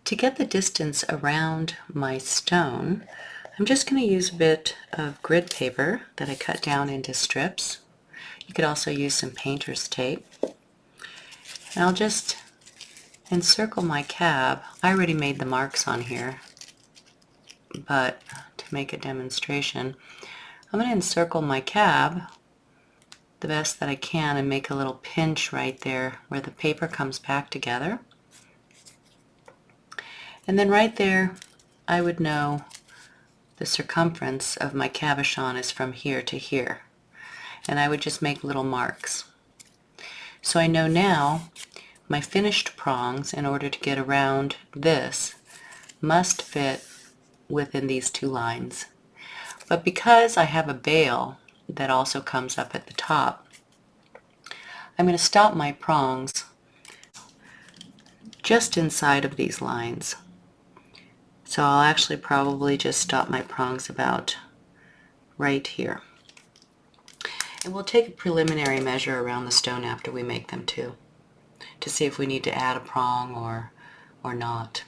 To get the distance around my stone, I'm just going to use a bit of grid paper that I cut down into strips. You could also use some painter's tape. And I'll just encircle my cab. I already made the marks on here, but to make a demonstration, I'm going to encircle my cab the best that I can and make a little pinch right there where the paper comes back together. And then right there, I would know the circumference of my cabochon is from here to here. And I would just make little marks. So I know now my finished prongs, in order to get around this, must fit within these two lines. But because I have a bail that also comes up at the top, I'm going to stop my prongs just inside of these lines. So I'll actually probably just stop my prongs about right here. And we'll take a preliminary measure around the stone after we make them too, to see if we need to add a prong or not.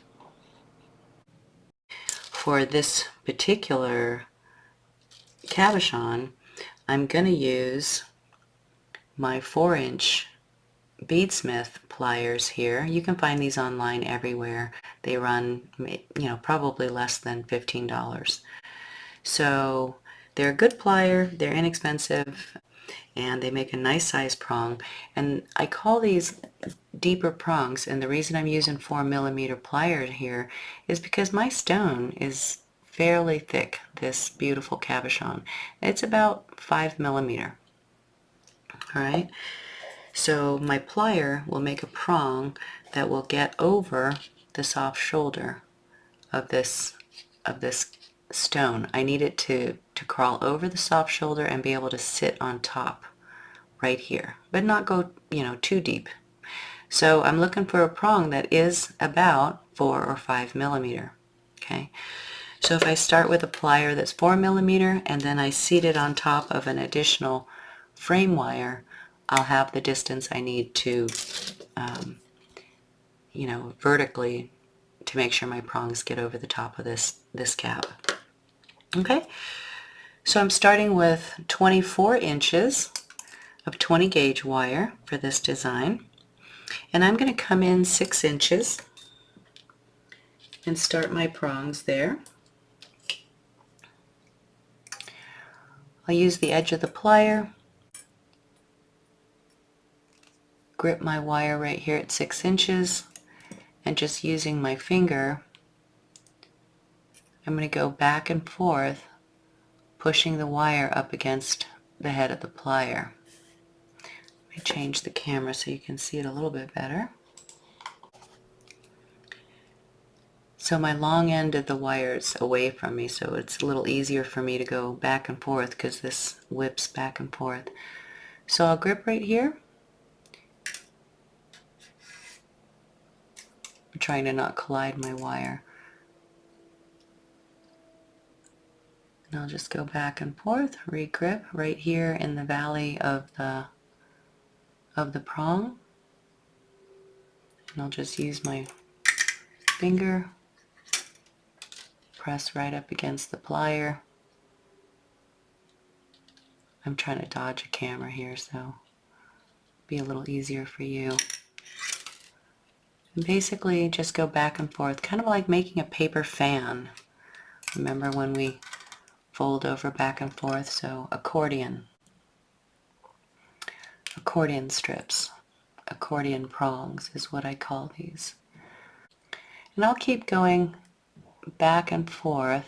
For this particular cabochon, I'm going to use my 4-inch beadsmith pliers here. You can find these online everywhere. They run, probably less than $15. So they're a good plier, they're inexpensive, and they make a nice size prong. And I call these deeper prongs, and the reason I'm using 4mm pliers here is because my stone is fairly thick, this beautiful cabochon. It's about 5mm. Alright, so my plier will make a prong that will get over the soft shoulder of this stone. I need it to crawl over the soft shoulder and be able to sit on top right here, but not go too deep. So I'm looking for a prong that is about 4 or 5mm. Okay, so if I start with a plier that's 4mm and then I seat it on top of an additional frame wire, I'll have the distance I need to vertically, to make sure my prongs get over the top of this cab. Okay, so I'm starting with 24 inches of 20 gauge wire for this design, and I'm going to come in 6 inches and start my prongs there. I'll use the edge of the plier, grip my wire right here at 6 inches, and just using my finger, I'm going to go back and forth, pushing the wire up against the head of the plier. Let me change the camera so you can see it a little bit better. So my long end of the wire is away from me, so it's a little easier for me to go back and forth because this whips back and forth. So I'll grip right here. I'm trying to not collide my wire. And I'll just go back and forth, re-grip right here in the valley of the prong. And I'll just use my finger, press right up against the plier. I'm trying to dodge a camera here, so be a little easier for you. And basically just go back and forth, kind of like making a paper fan. Remember when we fold over back and forth? So accordion strips, accordion prongs is what I call these. And I'll keep going back and forth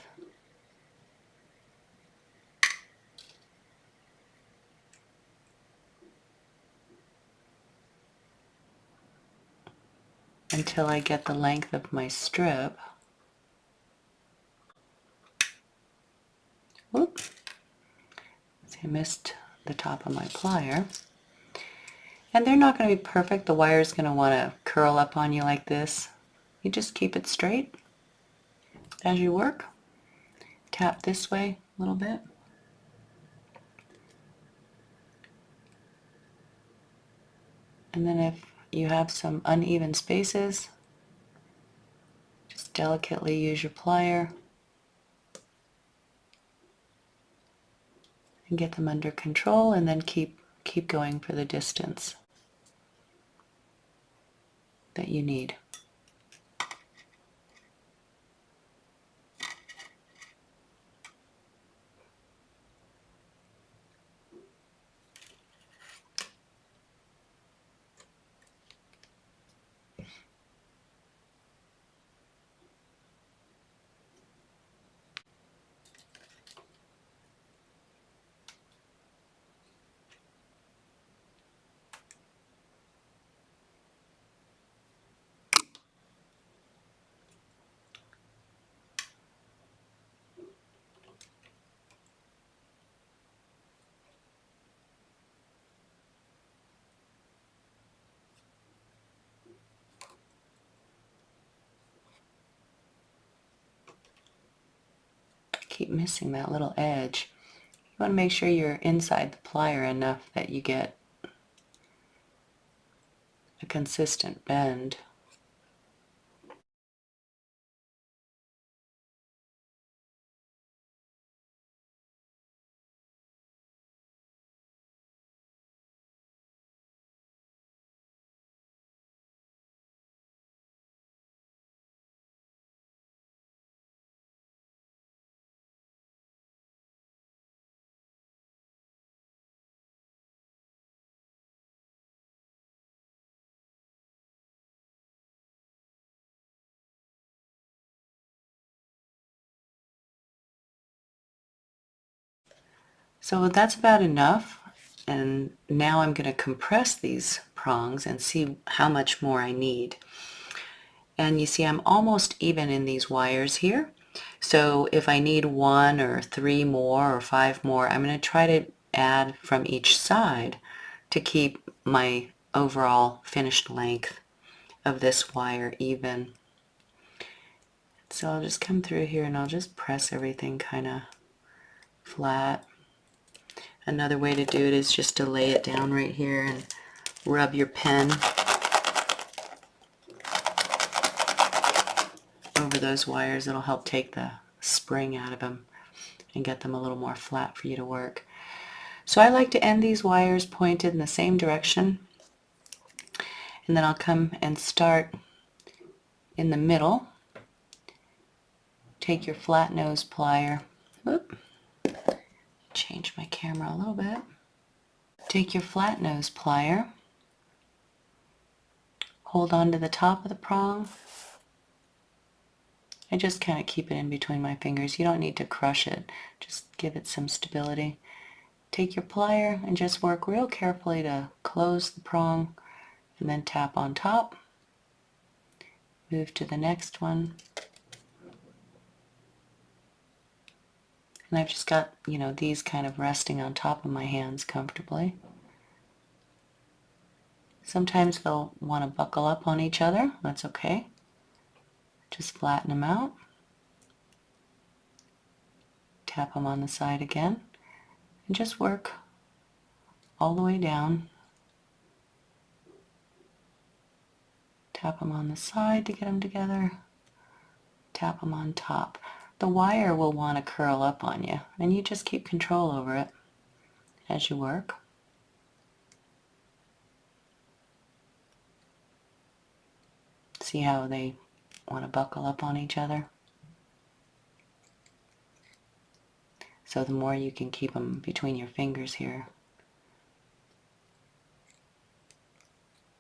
until I get the length of my strip. Whoop! See, I missed the top of my plier. And they're not going to be perfect. The wire is going to want to curl up on you like this. You just keep it straight as you work. Tap this way a little bit. And then if you have some uneven spaces, delicately use your plier and get them under control, and then keep going for the distance that you need. Keep missing that little edge. You want to make sure you're inside the plier enough that you get a consistent bend. So that's about enough, and now I'm going to compress these prongs and see how much more I need. And you see I'm almost even in these wires here, so if I need 1 or 3 more or 5 more, I'm going to try to add from each side to keep my overall finished length of this wire even. So I'll just come through here and I'll just press everything kind of flat. Another way to do it is just to lay it down right here and rub your pen over those wires. It'll help take the spring out of them and get them a little more flat for you to work. So I like to end these wires pointed in the same direction, and then I'll come and start in the middle. Take your flat nose plier. Whoop. Change my camera a little bit. Take your flat nose plier. Hold on to the top of the prong. I just kind of keep it in between my fingers. You don't need to crush it. Just give it some stability. Take your plier and just work real carefully to close the prong, and then tap on top. Move to the next one. And I've just got, these kind of resting on top of my hands comfortably. Sometimes they'll want to buckle up on each other. That's okay. Just flatten them out. Tap them on the side again. And just work all the way down. Tap them on the side to get them together. Tap them on top. The wire will want to curl up on you, and you just keep control over it as you work. See how they want to buckle up on each other? So the more you can keep them between your fingers here,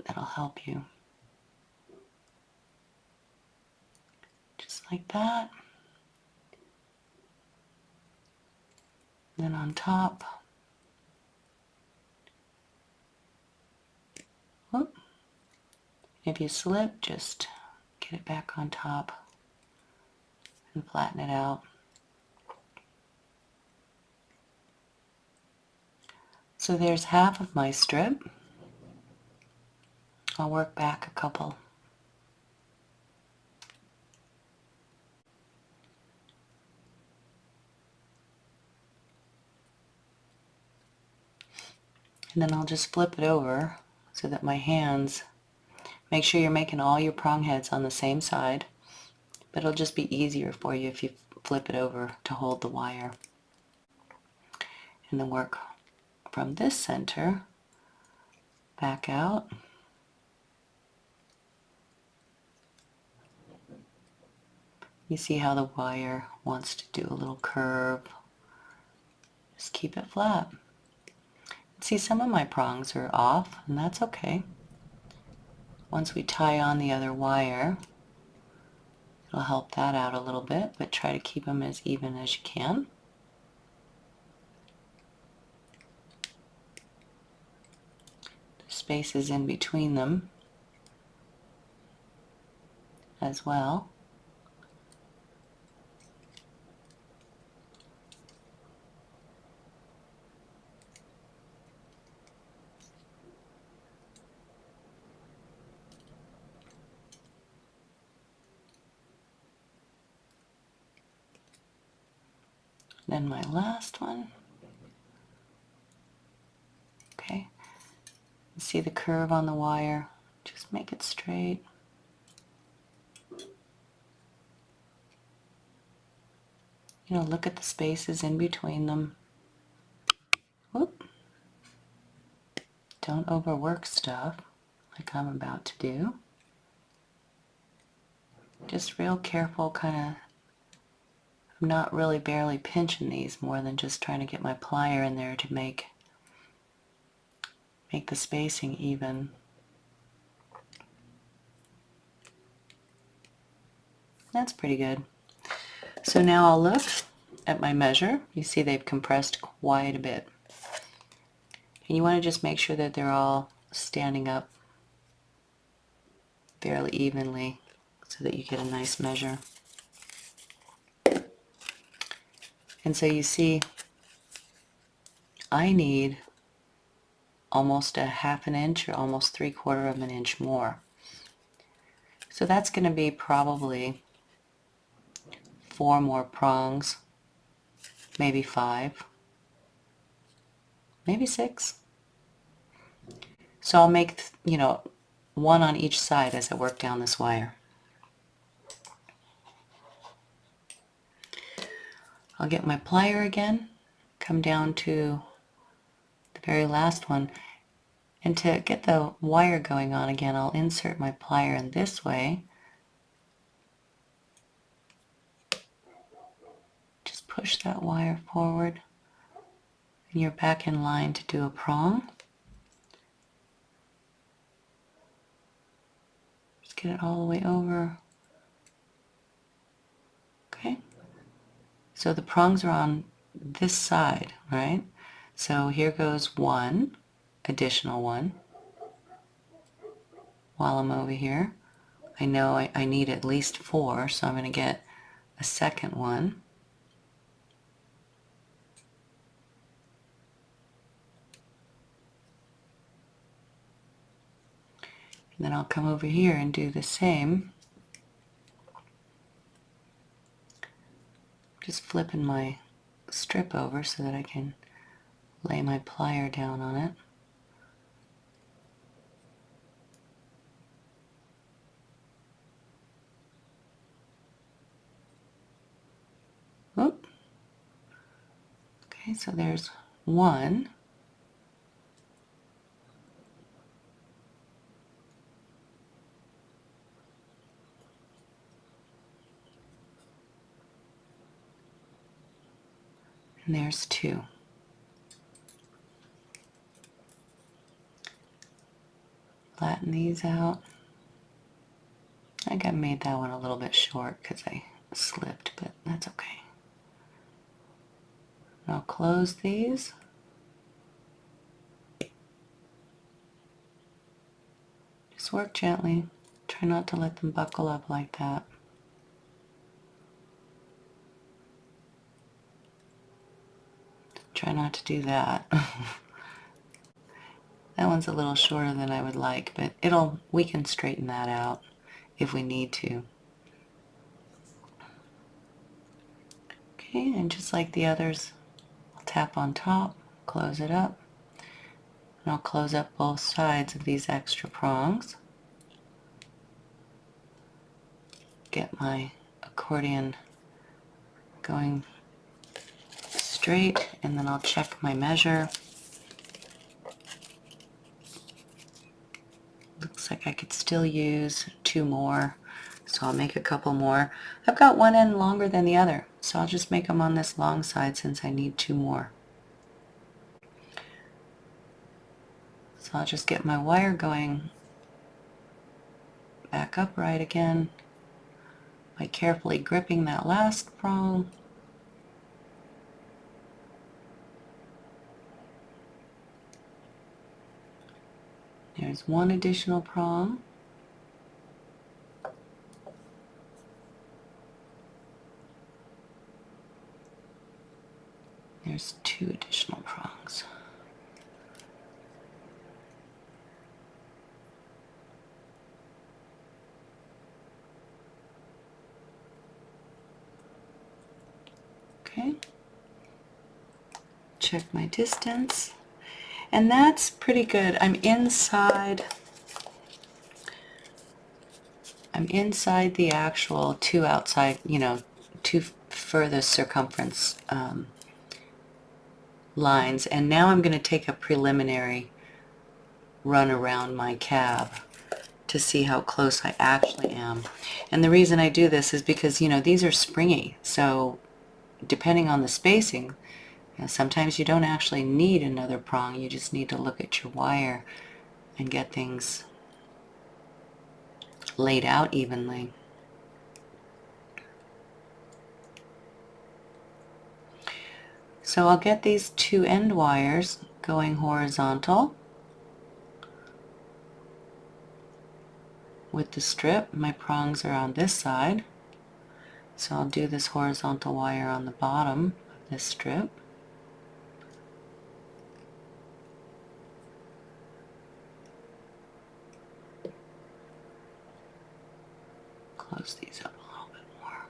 that'll help you. Just like that. Then on top. Whoop. If you slip, just get it back on top and flatten it out. So there's half of my strip. I'll work back a couple. And then I'll just flip it over so that my hands, make sure you're making all your prong heads on the same side. but it'll just be easier for you if you flip it over to hold the wire. And then work from this center back out. You see how the wire wants to do a little curve. Just keep it flat. See, some of my prongs are off, and that's okay. Once we tie on the other wire, it'll help that out a little bit, but try to keep them as even as you can. The spaces in between them as well. Then my last one. Okay. See the curve on the wire? Just make it straight. You know, look at the spaces in between them. Whoop. Don't overwork stuff like I'm about to do. Just real careful, kind of. I'm not really barely pinching these, more than just trying to get my plier in there to make the spacing even. That's pretty good. So now I'll look at my measure. You see they've compressed quite a bit. And you want to just make sure that they're all standing up fairly evenly so that you get a nice measure. And so you see, I need almost a half an inch or almost 3/4 of an inch more. So that's going to be probably 4 more prongs, maybe 5, maybe 6. So I'll make, you know, 1 on each side as I work down this wire. I'll get my plier again, come down to the very last one, and to get the wire going on again, I'll insert my plier in this way. Just push that wire forward, and you're back in line to do a prong. Just get it all the way over. Okay. So the prongs are on this side, right? So here goes 1, additional one. While I'm over here, I know I need at least 4, so I'm going to get a second one. And then I'll come over here and do the same. Just flipping my strip over so that I can lay my plier down on it. Oop. Okay, so there's 1. And there's 2. Flatten these out. I think I made that one a little bit short because I slipped, but that's okay. I'll close these. Just work gently. Try not to let them buckle up like that. Try not to do that. That one's a little shorter than I would like, but we can straighten that out if we need to. Okay, and just like the others, I'll tap on top, close it up, and I'll close up both sides of these extra prongs. Get my accordion going straight, and then I'll check my measure. Looks like I could still use 2 more, so I'll make a couple more. I've got one end longer than the other, so I'll just make them on this long side since I need 2 more. So I'll just get my wire going back upright again by carefully gripping that last prong. There's one additional prong. There's 2 additional prongs. Okay. Check my distance. And that's pretty good. I'm inside the actual 2 outside, 2 furthest circumference lines. And now I'm going to take a preliminary run around my cab to see how close I actually am. And the reason I do this is because, these are springy. So depending on the spacing, sometimes you don't actually need another prong. You just need to look at your wire and get things laid out evenly. So I'll get these 2 end wires going horizontal with the strip. My prongs are on this side, so I'll do this horizontal wire on the bottom of this strip. Close these up a little bit more.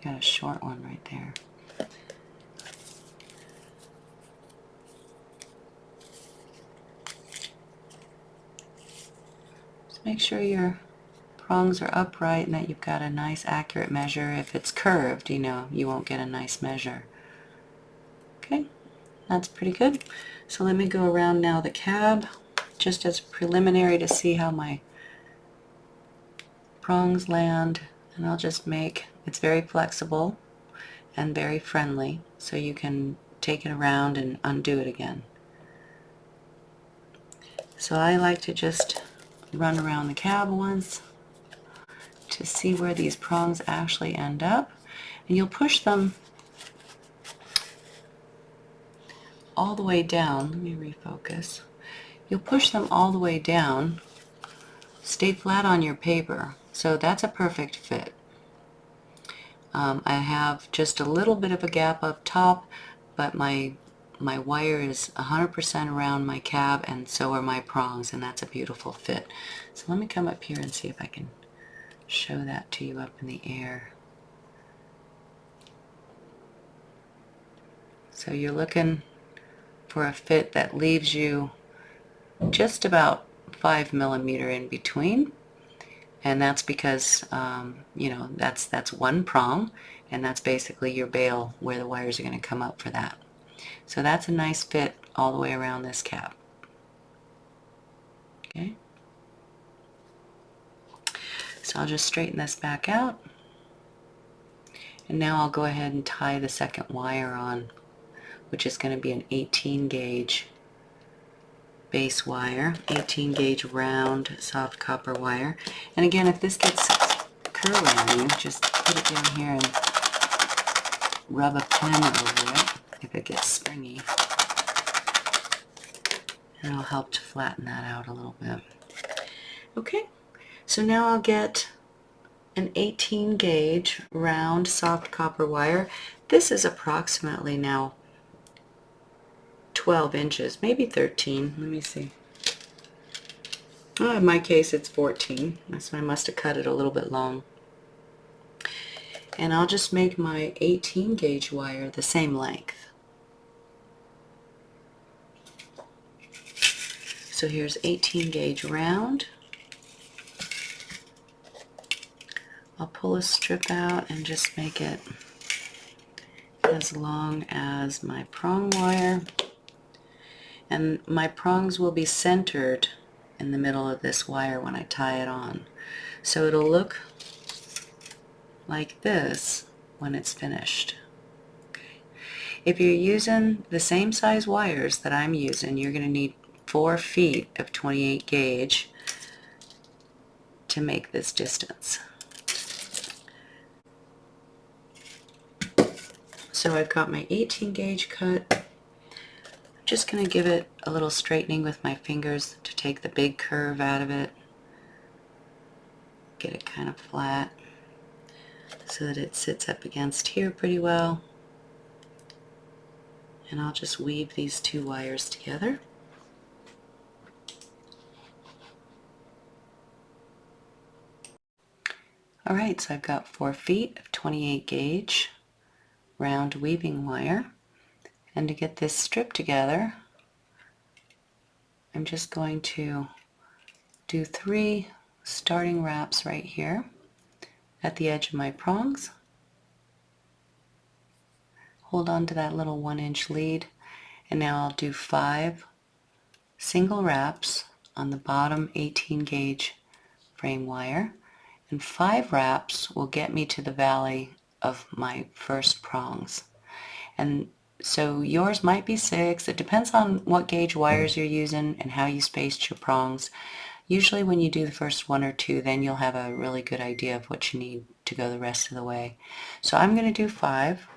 I got a short one right there. Just make sure your prongs are upright and that you've got a nice accurate measure. If it's curved, you won't get a nice measure. Okay, that's pretty good. So let me go around now the cab just as preliminary to see how my prongs land, and I'll just make, it's very flexible and very friendly, so you can take it around and undo it again. So I like to just run around the cab once to see where these prongs actually end up, and you'll push them all the way down. Let me refocus. You'll push them all the way down, stay flat on your paper. So that's a perfect fit. I have just a little bit of a gap up top, but my wire is 100% around my cab, and so are my prongs, and that's a beautiful fit. So let me come up here and see if I can show that to you up in the air. So you're looking for a fit that leaves you just about 5 millimeter in between. And that's because, that's one prong, and that's basically your bail where the wires are going to come up for that. So that's a nice fit all the way around this cap. Okay. So I'll just straighten this back out. And now I'll go ahead and tie the second wire on, which is going to be an 18 gauge base wire, 18 gauge round soft copper wire. And again, if this gets curly on you, just put it down here and rub a pen over it if it gets springy. And it'll help to flatten that out a little bit. Okay, so now I'll get an 18 gauge round soft copper wire. This is approximately now 12 inches, maybe 13. Let me see. Oh, in my case it's 14, so I must have cut it a little bit long. And I'll just make my 18 gauge wire the same length. So here's 18 gauge round I'll pull a strip out and just make it as long as my prong wire. And my prongs will be centered in the middle of this wire when I tie it on. So it'll look like this when it's finished. Okay. If you're using the same size wires that I'm using, you're going to need 4 feet of 28 gauge to make this distance. So I've got my 18 gauge cut. I'm just going to give it a little straightening with my fingers to take the big curve out of it. Get it kind of flat so that it sits up against here pretty well. And I'll just weave these 2 wires together. Alright, so I've got 4 feet of 28 gauge round weaving wire, and to get this strip together I'm just going to do 3 starting wraps right here at the edge of my prongs. Hold on to that little 1-inch lead, and now I'll do 5 single wraps on the bottom 18 gauge frame wire, and 5 wraps will get me to the valley of my first prongs. And so yours might be 6. It depends on what gauge wires you're using and how you spaced your prongs. Usually when you do the first 1 or 2, then you'll have a really good idea of what you need to go the rest of the way. So I'm going to do 5.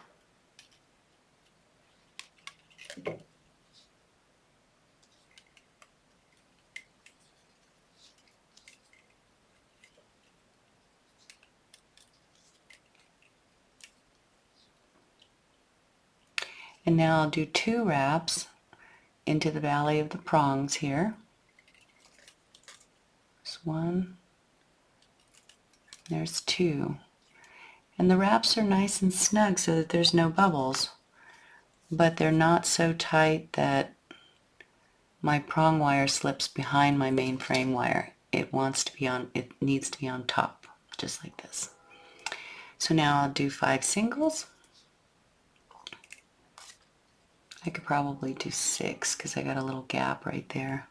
And now I'll do 2 wraps into the valley of the prongs here. There's 1, there's 2. And the wraps are nice and snug so that there's no bubbles, but they're not so tight that my prong wire slips behind my main frame wire. It needs to be on top, just like this. So now I'll do 5 singles. I could probably do 6 because I got a little gap right there.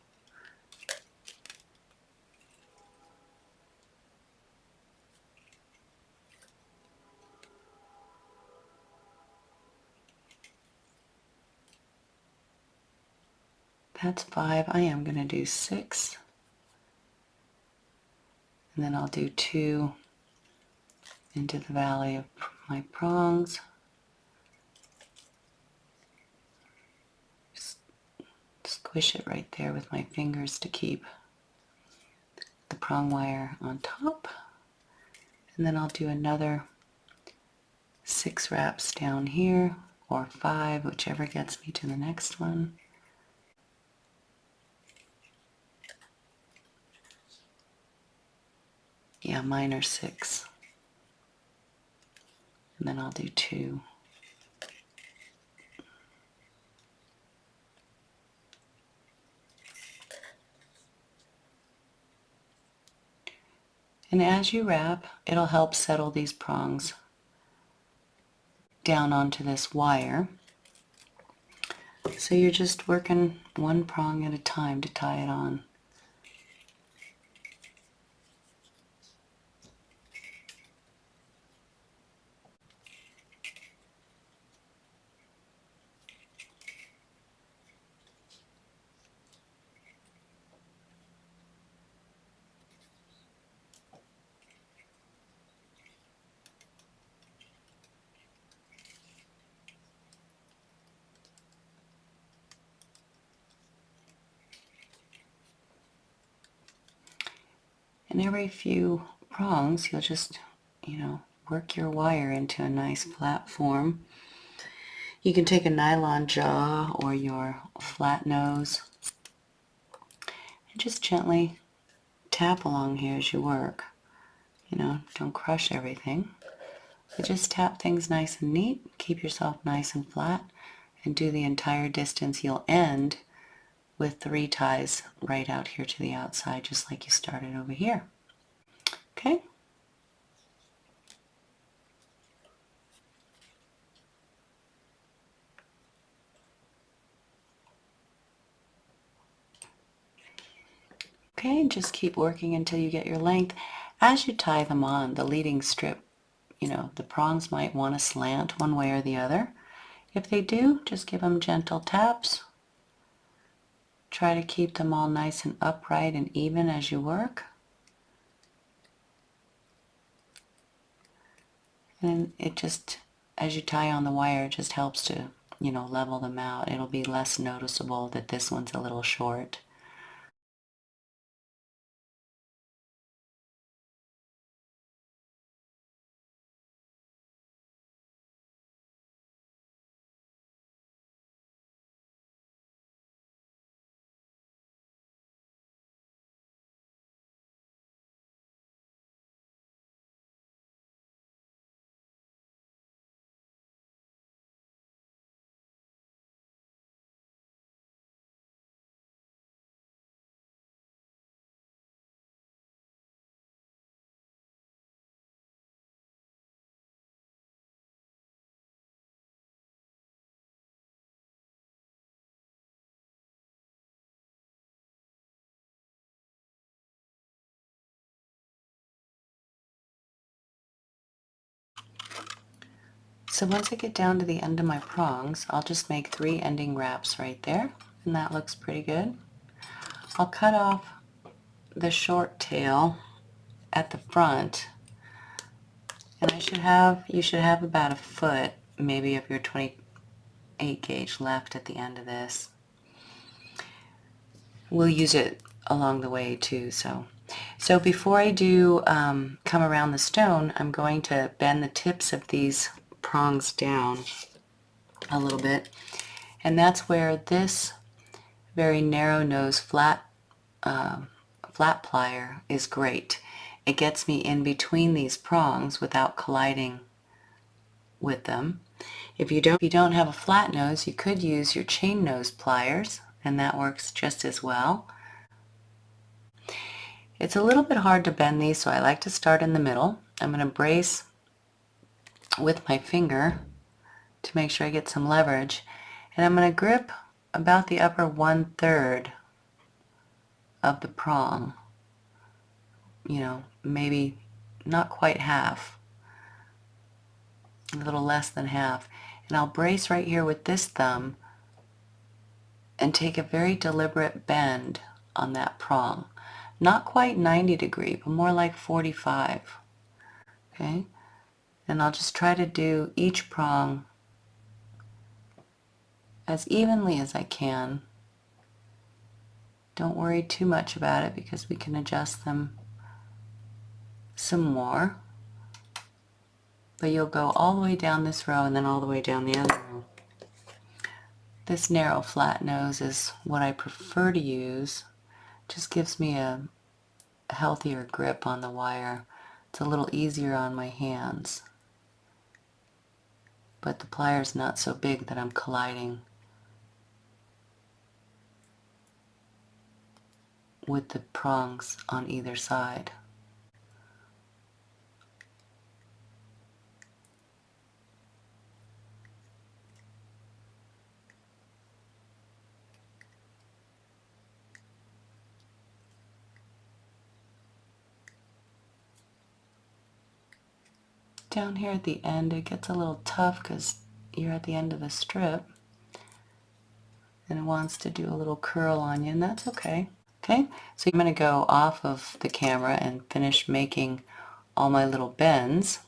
That's 5. I am going to do 6. And then I'll do 2 into the valley of my prongs. Just squish it right there with my fingers to keep the prong wire on top. And then I'll do another 6 wraps down here, or 5, whichever gets me to the next one. Yeah, mine are 6. And then I'll do 2. And as you wrap, it'll help settle these prongs down onto this wire. So you're just working 1 prong at a time to tie it on. And every few prongs, you'll just, work your wire into a nice flat form. You can take a nylon jaw or your flat nose and just gently tap along here as you work. Don't crush everything. But just tap things nice and neat, keep yourself nice and flat, and do the entire distance. You'll end with 3 ties right out here to the outside, just like you started over here. Okay? Okay, just keep working until you get your length. As you tie them on, the leading strip, the prongs might want to slant one way or the other. If they do, just give them gentle taps. Try to keep them all nice and upright and even as you work. And it just, as you tie on the wire, it just helps to, level them out. It'll be less noticeable that this one's a little short. So once I get down to the end of my prongs, I'll just make 3 ending wraps right there, and that looks pretty good. I'll cut off the short tail at the front, and you should have about a foot, maybe of your 28 gauge left at the end of this. We'll use it along the way too, so before I do come around the stone, I'm going to bend the tips of these prongs down a little bit, and that's where this very narrow nose flat plier is great. It gets me in between these prongs without colliding with them. If you don't have a flat nose, you could use your chain nose pliers, and that works just as well. It's a little bit hard to bend these, so I like to start in the middle. I'm going to brace with my finger to make sure I get some leverage, and I'm going to grip about the upper 1/3 of the prong, maybe not quite half, a little less than half, and I'll brace right here with this thumb and take a very deliberate bend on that prong. Not quite 90 degree, but more like 45. Okay? And I'll just try to do each prong as evenly as I can. Don't worry too much about it because we can adjust them some more. But you'll go all the way down this row and then all the way down the other row. This narrow flat nose is what I prefer to use. Just gives me a healthier grip on the wire. It's a little easier on my hands. But the plier's not so big that I'm colliding with the prongs on either side. Down here at the end it gets a little tough because you're at the end of the strip and it wants to do a little curl on you, and that's okay. Okay, so I'm going to go off of the camera and finish making all my little bends,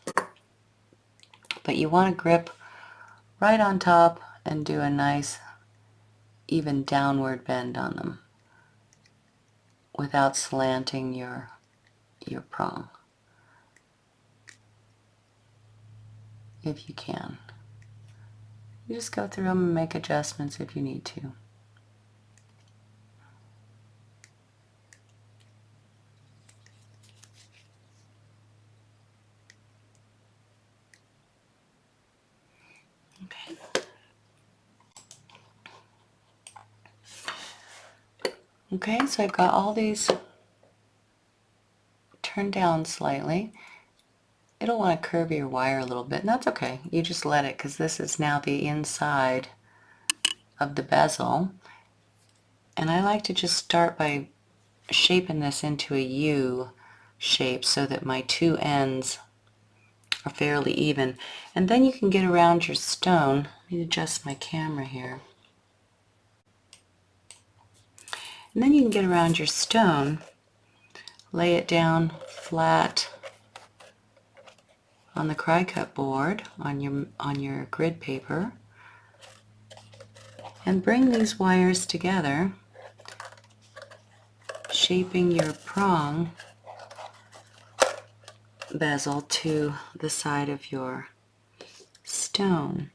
but you want to grip right on top and do a nice even downward bend on them without slanting your prong, if you can. You just go through them and make adjustments if you need to. Okay. Okay, so I've got all these turned down slightly. It'll want to curve your wire a little bit, and that's okay. You just let it, because this is now the inside of the bezel. And I like to just start by shaping this into a U shape so that my two ends are fairly even. And then you can get around your stone. Let me adjust my camera here. And then you can get around your stone, lay it down flat on the cry cut board on your grid paper, and bring these wires together, shaping your prong bezel to the side of your stone.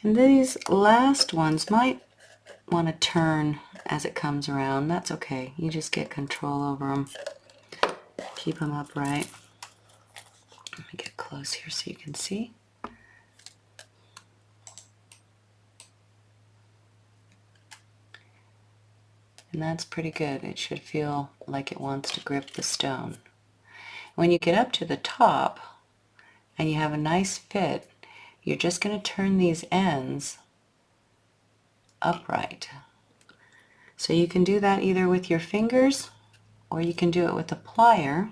And these last ones might want to turn as it comes around. That's okay. You just get control over them. Keep them upright. Let me get close here so you can see. And that's pretty good. It should feel like it wants to grip the stone. When you get up to the top and you have a nice fit, you're just going to turn these ends upright. So you can do that either with your fingers or you can do it with a plier.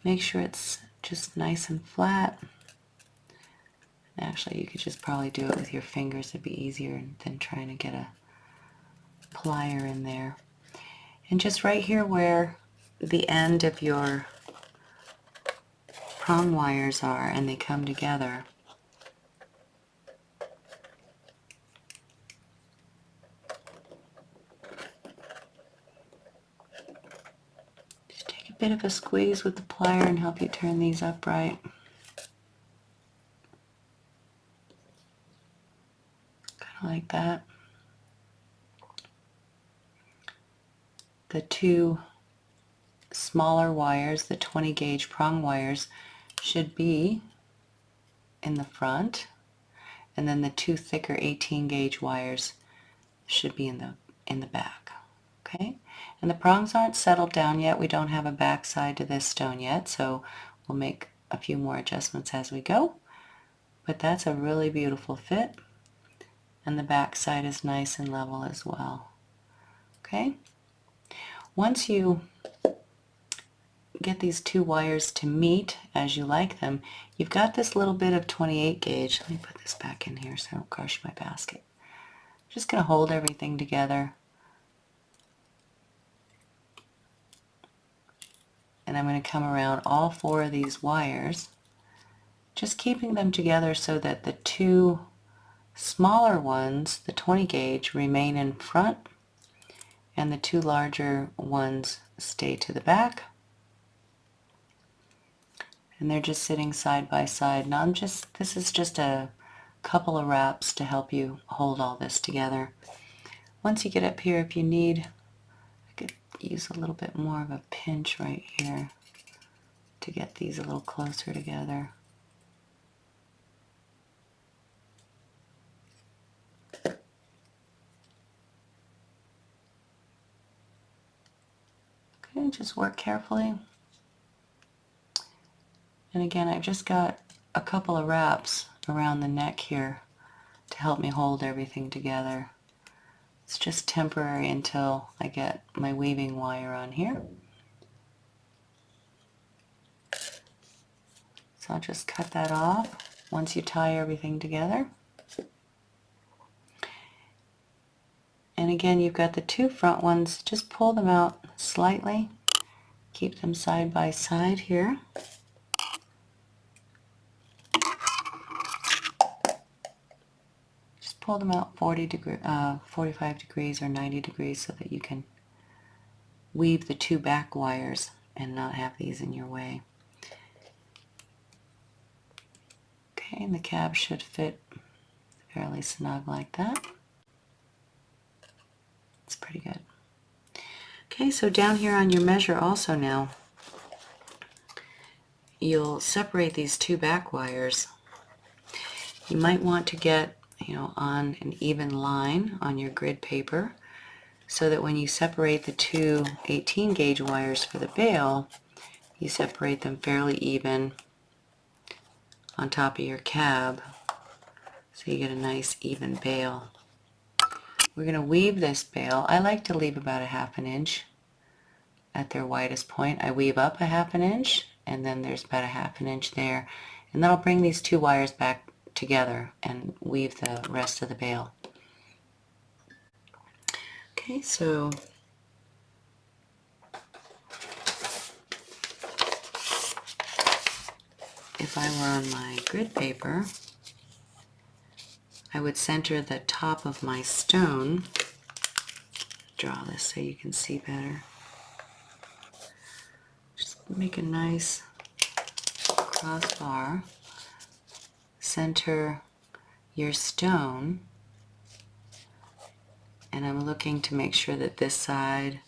Make sure it's just nice and flat. Actually, you could just probably do it with your fingers. It'd be easier than trying to get a plier in there. And just right here where the end of your prong wires are and they come together, just take a bit of a squeeze with the plier and help you turn these upright. Kind of like that. The two smaller wires, the 20 gauge prong wires, should be in the front, and then the two thicker 18 gauge wires should be in the back. Okay, and the prongs aren't settled down yet. We don't have a back side to this stone yet, so we'll make a few more adjustments as we go. But that's a really beautiful fit, and the back side is nice and level as well. Okay, once you get these two wires to meet as you like them, you've got this little bit of 28 gauge. Let me put this back in here so I don't crush my basket. Just going to hold everything together. And I'm going to come around all four of these wires, just keeping them together so that the two smaller ones, the 20 gauge, remain in front and the two larger ones stay to the back. And they're just sitting side by side. Now this is just a couple of wraps to help you hold all this together. Once you get up here, if you need, I could use a little bit more of a pinch right here to get these a little closer together. Okay, just work carefully. And again, I've just got a couple of wraps around the neck here to help me hold everything together. It's just temporary until I get my weaving wire on here. So I'll just cut that off once you tie everything together. And again, you've got the two front ones. Just pull them out slightly. Keep them side by side here. Pull them out 45 degrees or 90 degrees so that you can weave the two back wires and not have these in your way. Okay, and the cab should fit fairly snug like that. It's pretty good. Okay, so down here on your measure also now, you'll separate these two back wires. You might want to get on an even line on your grid paper so that when you separate the two 18 gauge wires for the bail, you separate them fairly even on top of your cab so you get a nice even bail. We're going to weave this bail. I like to leave about a ½ inch at their widest point. I weave up a ½ inch, and then there's about a ½ inch there, and then I'll bring these two wires back together and weave the rest of the bail. Okay, so if I were on my grid paper, I would center the top of my stone. Draw this so you can see better. Just make a nice crossbar. Center your stone, and I'm looking to make sure that this side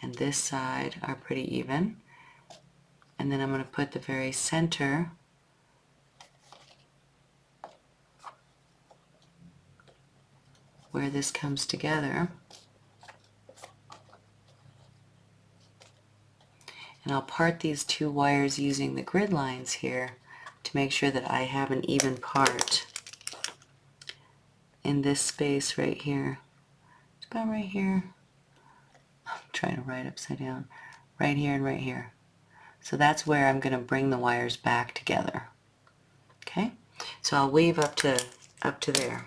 and this side are pretty even. And then I'm going to put the very center where this comes together. And I'll part these two wires using the grid lines here to make sure that I have an even part in this space right here. It's about right here. I'm trying to write upside down. Right here and right here. So that's where I'm going to bring the wires back together. Okay? So I'll weave up to there.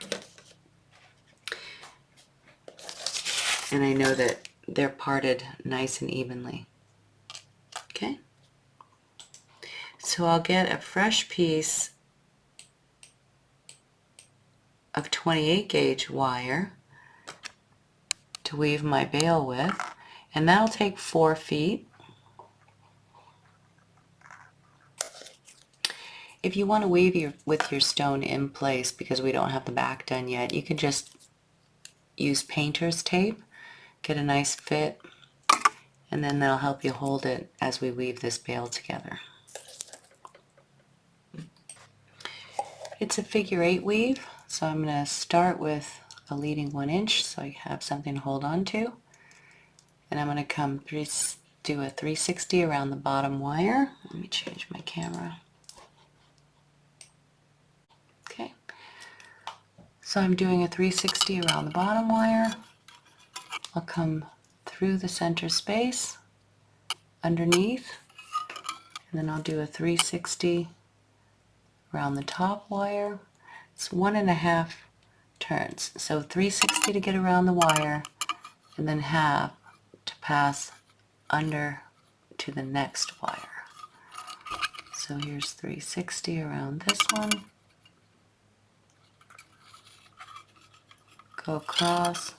And I know that they're parted nice and evenly. Okay? So I'll get a fresh piece of 28 gauge wire to weave my bail with, and that'll take 4 feet. If you want to weave with your stone in place, because we don't have the back done yet, you can just use painter's tape, get a nice fit, and then that'll help you hold it as we weave this bail together. It's a figure 8 weave, so I'm going to start with a leading 1 inch so I have something to hold on to. And I'm going to do a 360 around the bottom wire. Let me change my camera. Okay, so I'm doing a 360 around the bottom wire. I'll come through the center space underneath, and then I'll do a 360 around the top wire. It's 1.5 turns. So 360 to get around the wire, and then half to pass under to the next wire. So here's 360 around this one. Go across.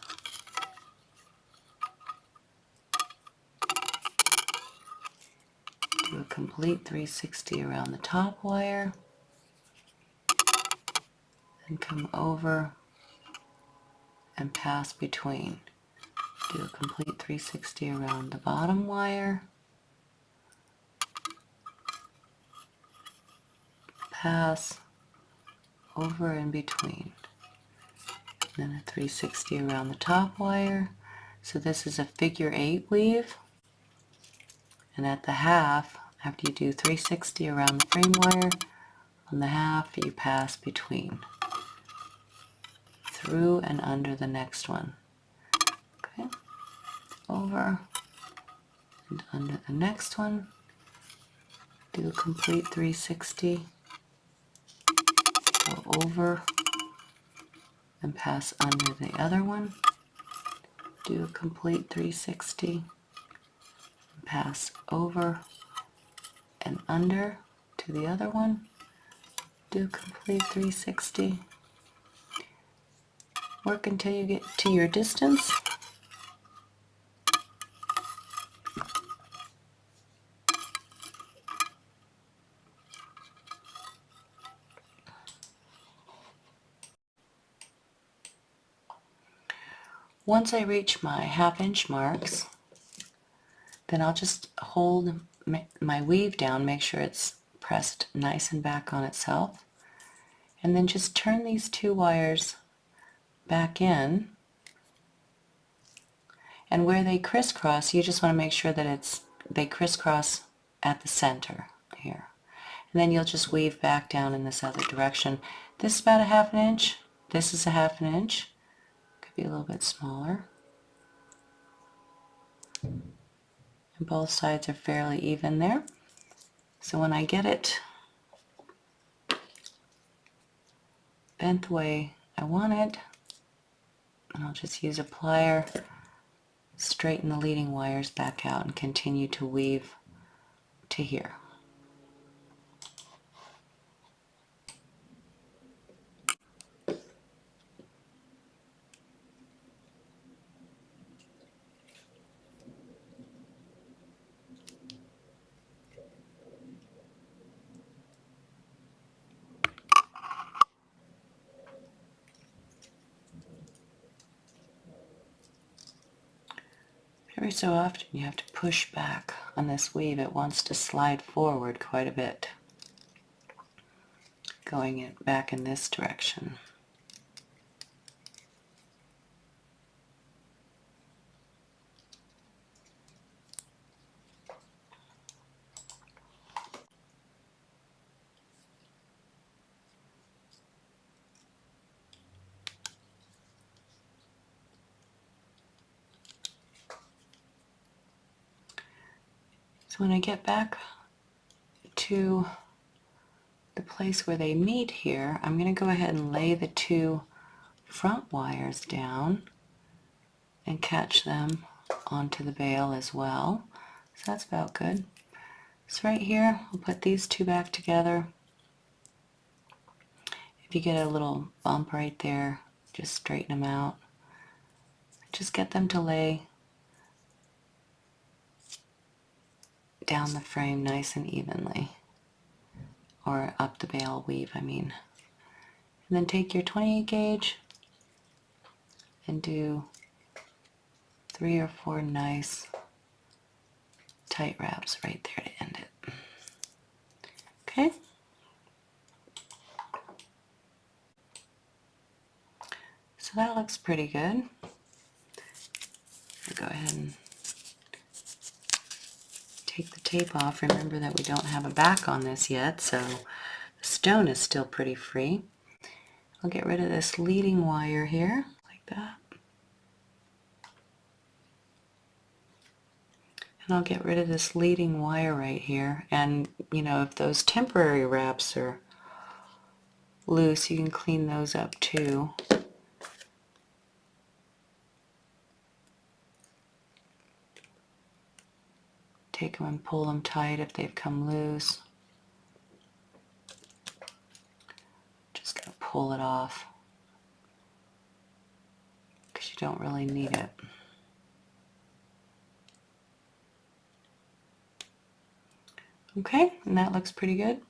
Do a complete 360 around the top wire. And come over and pass between. Do a complete 360 around the bottom wire. Pass over and between. Then a 360 around the top wire. So this is a figure 8 weave. And at the half, after you do 360 around the frame wire, on the half you pass between. Through and under the next one. Okay, over and under the next one. Do a complete 360. Go over and pass under the other one. Do a complete 360. Pass over and under to the other one. Do a complete 360. Work until you get to your distance. Once I reach my ½ inch marks, then I'll just hold my weave down, make sure it's pressed nice and back on itself, and then just turn these two wires back in, and where they crisscross, you just want to make sure that they crisscross at the center here. And then you'll just weave back down in this other direction. This is about a ½ inch, This is a 1/2 inch. Could be a little bit smaller. And both sides are fairly even there. So when I get it bent the way I want it, and I'll just use a plier, straighten the leading wires back out and continue to weave to here. Every so often you have to push back on this weave. It wants to slide forward quite a bit, going it back in this direction. So when I get back to the place where they meet here, I'm going to go ahead and lay the 2 front wires down and catch them onto the bail as well. So that's about good. So right here, I'll put these 2 back together. If you get a little bump right there, just straighten them out. Just get them to lay down the frame nice and evenly, or up the bail weave, I mean. And then take your 28 gauge and do 3 or 4 nice tight wraps right there to end it. Okay? So that looks pretty good. I'll go ahead and take the tape off. Remember that we don't have a back on this yet, so the stone is still pretty free. I'll get rid of this leading wire here, like that. And I'll get rid of this leading wire right here. And, you know, if those temporary wraps are loose, you can clean those up too. Take them and pull them tight if they've come loose. Just going to pull it off because you don't really need it. Okay, and that looks pretty good.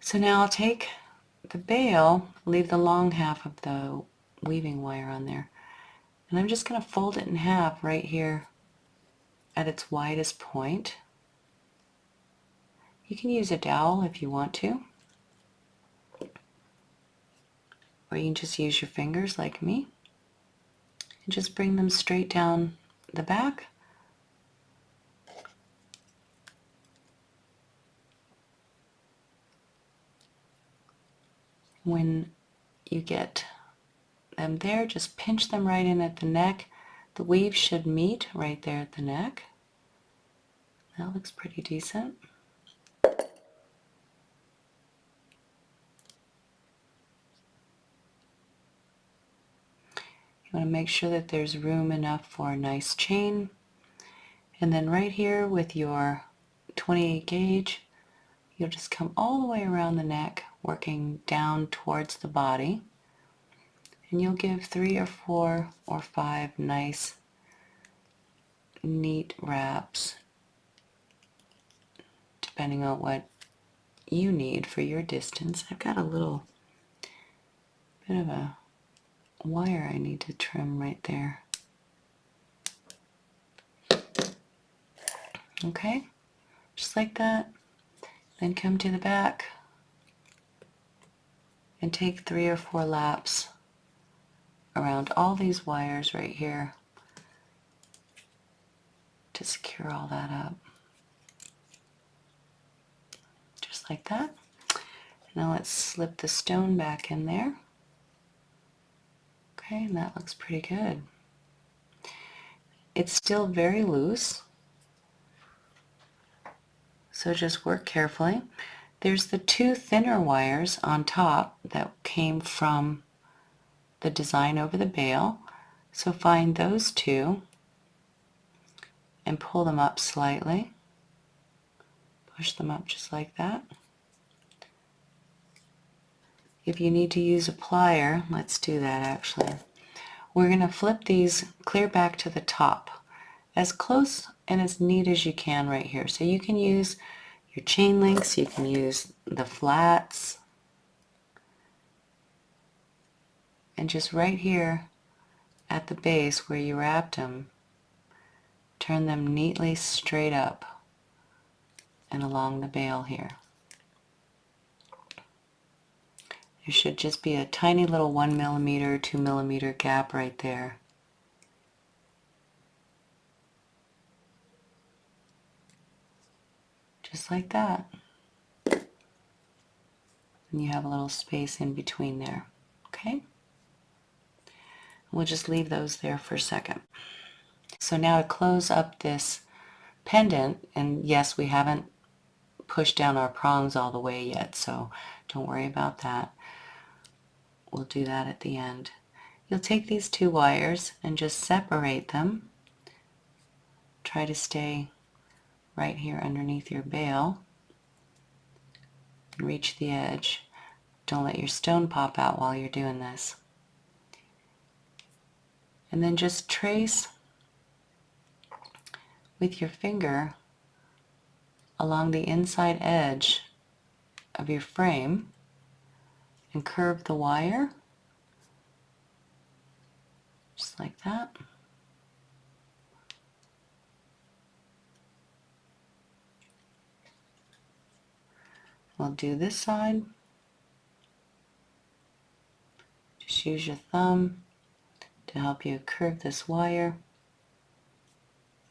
So now I'll take the bail, leave the long half of the weaving wire on there, and I'm just going to fold it in half right here at its widest point. You can use a dowel if you want to, or you can just use your fingers like me, and just bring them straight down the back. When you get them there, just pinch them right in at the neck. The weave should meet right there at the neck. That looks pretty decent. You want to make sure that there's room enough for a nice chain. And then right here with your 28 gauge, you'll just come all the way around the neck, working down towards the body. And you'll give 3 or 4 or 5 nice, neat wraps, depending on what you need for your distance. I've got a little bit of a wire I need to trim right there. Okay, just like that. Then come to the back and take 3 or 4 laps around all these wires right here to secure all that up. Just like that. Now let's slip the stone back in there. Okay, and that looks pretty good. It's still very loose, so just work carefully. There's the two thinner wires on top that came from the design over the bail, so find those two and pull them up slightly. Push them up just like that. If you need to use a plier, let's do that actually. We're going to flip these clear back to the top, as close and as neat as you can right here. So you can use your chain links, you can use the flats, and just right here at the base where you wrapped them, turn them neatly straight up and along the bail here. There should just be a tiny little 1 millimeter, 2 millimeter gap right there. Just like that. And you have a little space in between there. Okay? We'll just leave those there for a second. So now to close up this pendant, and yes, we haven't pushed down our prongs all the way yet, so don't worry about that. We'll do that at the end. You'll take these two wires and just separate them. Try to stay right here underneath your bail. Reach the edge. Don't let your stone pop out while you're doing this. And then just trace with your finger along the inside edge of your frame and curve the wire just like that. We'll do this side. Just use your thumb to help you curve this wire.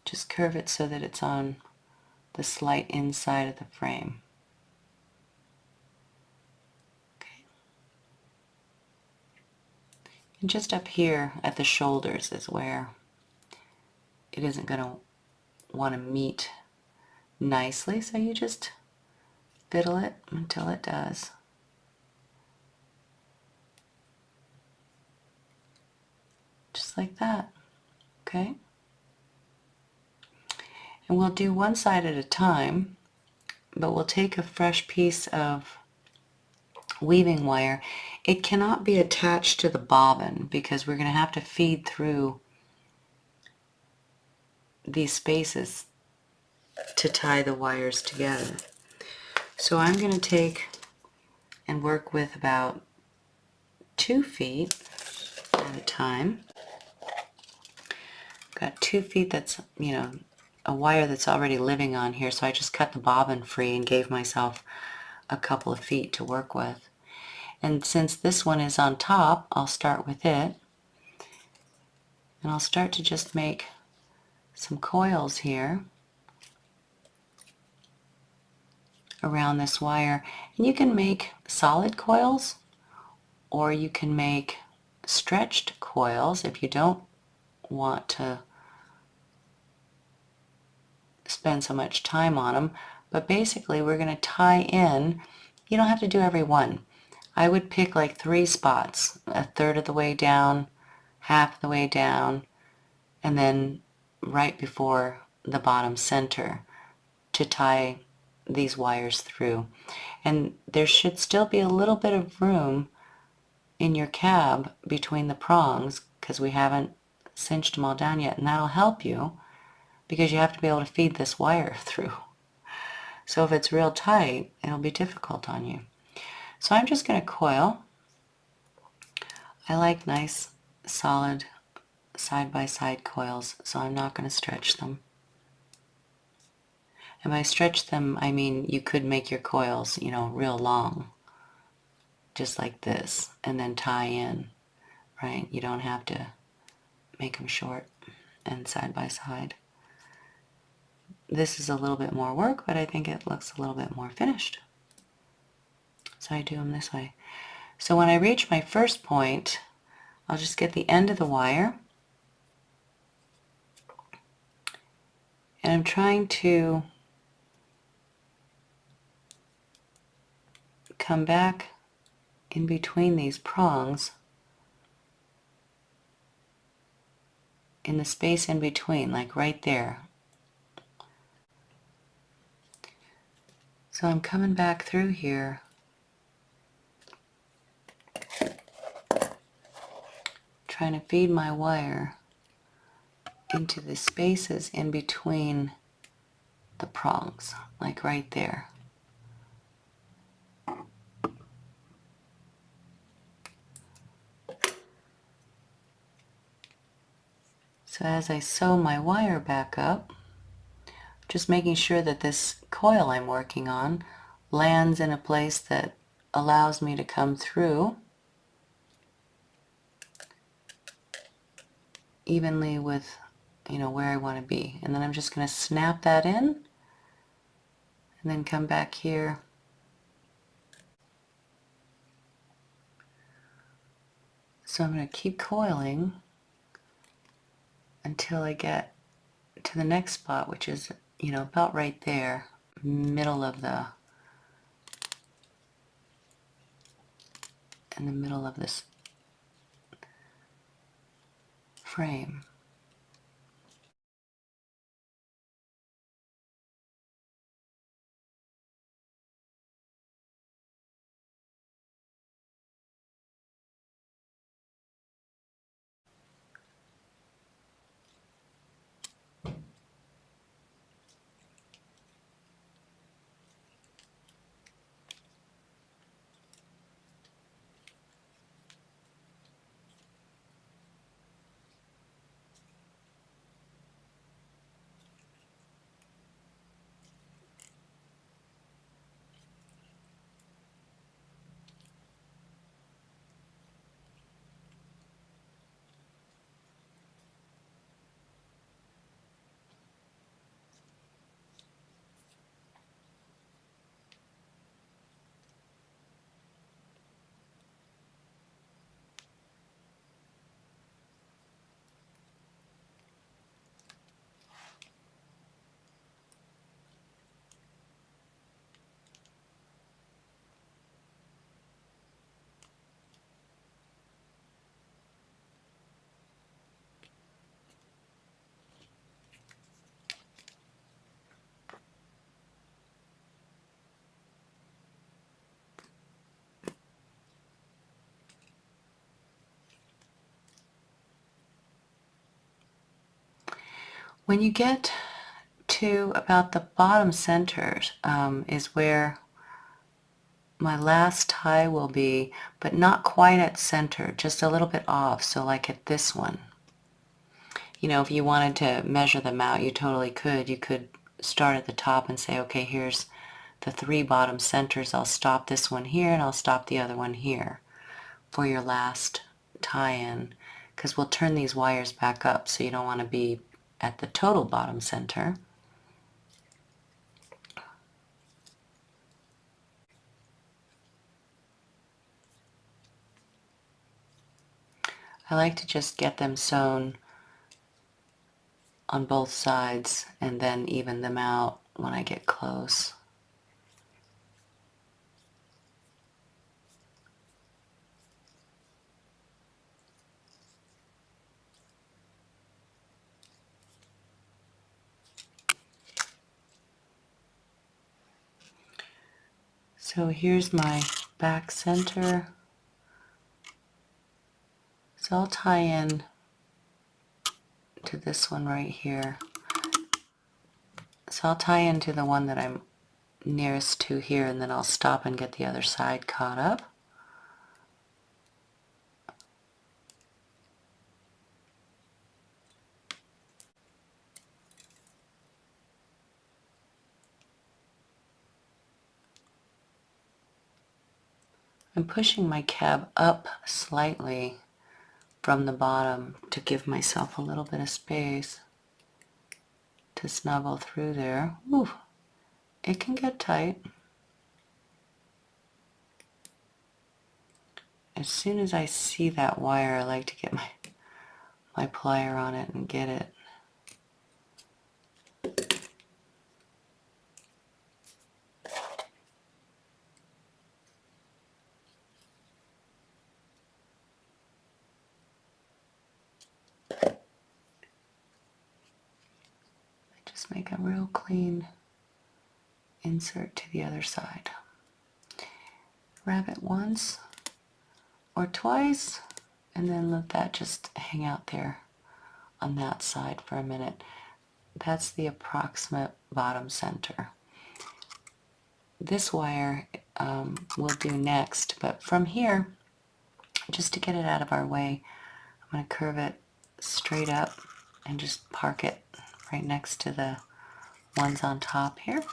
Just curve it so that it's on the slight inside of the frame. Okay. And just up here at the shoulders is where it isn't going to want to meet nicely, so you just fiddle it until it does. Just like that. Okay? And we'll do one side at a time, but we'll take a fresh piece of weaving wire. It cannot be attached to the bobbin because we're going to have to feed through these spaces to tie the wires together. So I'm going to take and work with about 2 feet at a time. Got 2 feet that's, a wire that's already living on here, so I just cut the bobbin free and gave myself a couple of feet to work with. And since this one is on top, I'll start with it. And I'll start to just make some coils here around this wire. And you can make solid coils, or you can make stretched coils if you don't want to spend so much time on them. But basically we're going to tie in. You don't have to do every one. I would pick like 3 spots, a third of the way down, half the way down, and then right before the bottom center to tie these wires through. And there should still be a little bit of room in your cab between the prongs because we haven't cinched them all down yet, and that'll help you because you have to be able to feed this wire through. So if it's real tight, it'll be difficult on you. So I'm just going to coil. I like nice, solid, side-by-side coils, so I'm not going to stretch them. And by stretch them, I mean you could make your coils, real long, just like this, and then tie in, right? You don't have to make them short and side-by-side. This is a little bit more work, but I think it looks a little bit more finished. So I do them this way. So when I reach my first point, I'll just get the end of the wire, and I'm trying to come back in between these prongs in the space in between, like right there. So I'm coming back through here, trying to feed my wire into the spaces in between the prongs, like right there. So as I sew my wire back up, just making sure that this coil I'm working on lands in a place that allows me to come through evenly with, where I want to be. And then I'm just going to snap that in and then come back here So I'm going to keep coiling until I get to the next spot, which is, about right there, middle of in the middle of this frame. When you get to about the bottom center is where my last tie will be, but not quite at center, just a little bit off. So like at this one, if you wanted to measure them out, you totally could. You could start at the top and say, okay, here's the 3 bottom centers. I'll stop this one here and I'll stop the other one here for your last tie-in, because we'll turn these wires back up, so you don't want to be at the total bottom center. I like to just get them sewn on both sides and then even them out when I get close. So here's my back center. So I'll tie in to this one right here. So I'll tie into the one that I'm nearest to here, and then I'll stop and get the other side caught up. I'm pushing my cab up slightly from the bottom to give myself a little bit of space to snuggle through there. Ooh, it can get tight. as soon as I see that wire, I like to get my plier on it and get it. Just make a real clean insert to the other side. Wrap it once or twice, and then let that just hang out there on that side for a minute. That's the approximate bottom center. This wire we'll do next, but from here, just to get it out of our way, I'm going to curve it straight up and just park it right next to the ones on top here. Okay.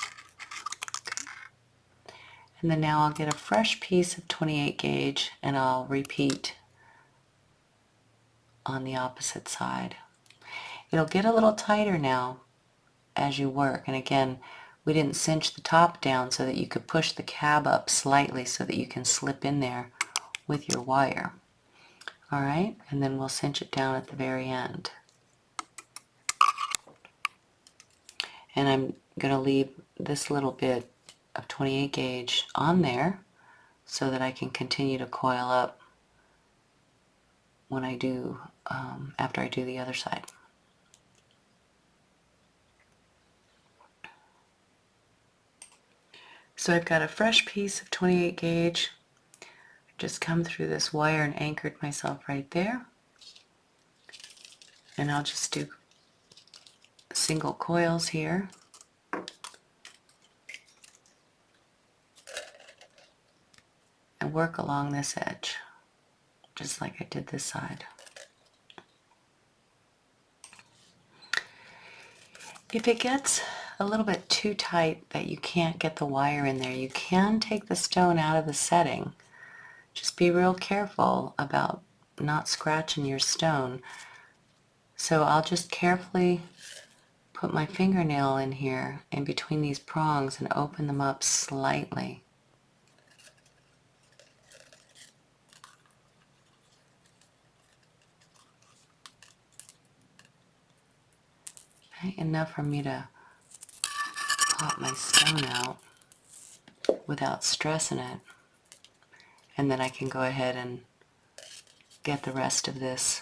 And then now I'll get a fresh piece of 28 gauge and I'll repeat on the opposite side. It'll get a little tighter now as you work, and again, we didn't cinch the top down so that you could push the cab up slightly so that you can slip in there with your wire. Alright, and then we'll cinch it down at the very end. And I'm going to leave this little bit of 28 gauge on there so that I can continue to coil up when I do, after I do the other side. So I've got a fresh piece of 28 gauge. Just come through this wire and anchored myself right there. And I'll just do single coils here. And work along this edge, just like I did this side. If it gets a little bit too tight that you can't get the wire in there, you can take the stone out of the setting. Just be real careful about not scratching your stone. So I'll just carefully put my fingernail in here in between these prongs and open them up slightly. Okay, enough for me to pop my stone out without stressing it. And then I can go ahead and get the rest of this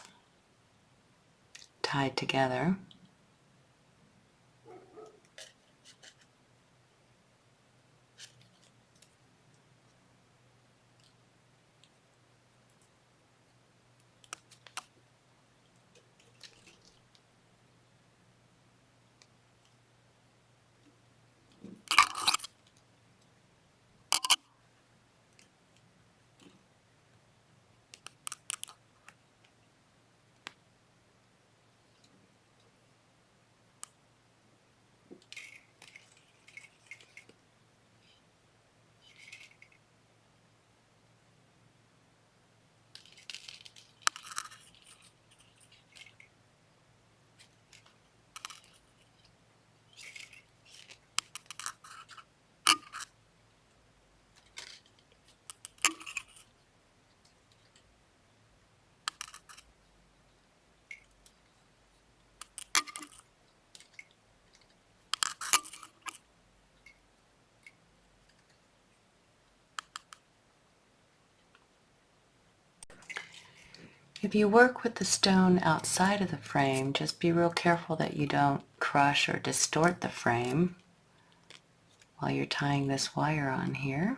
tied together. If you work with the stone outside of the frame, just be real careful that you don't crush or distort the frame while you're tying this wire on here.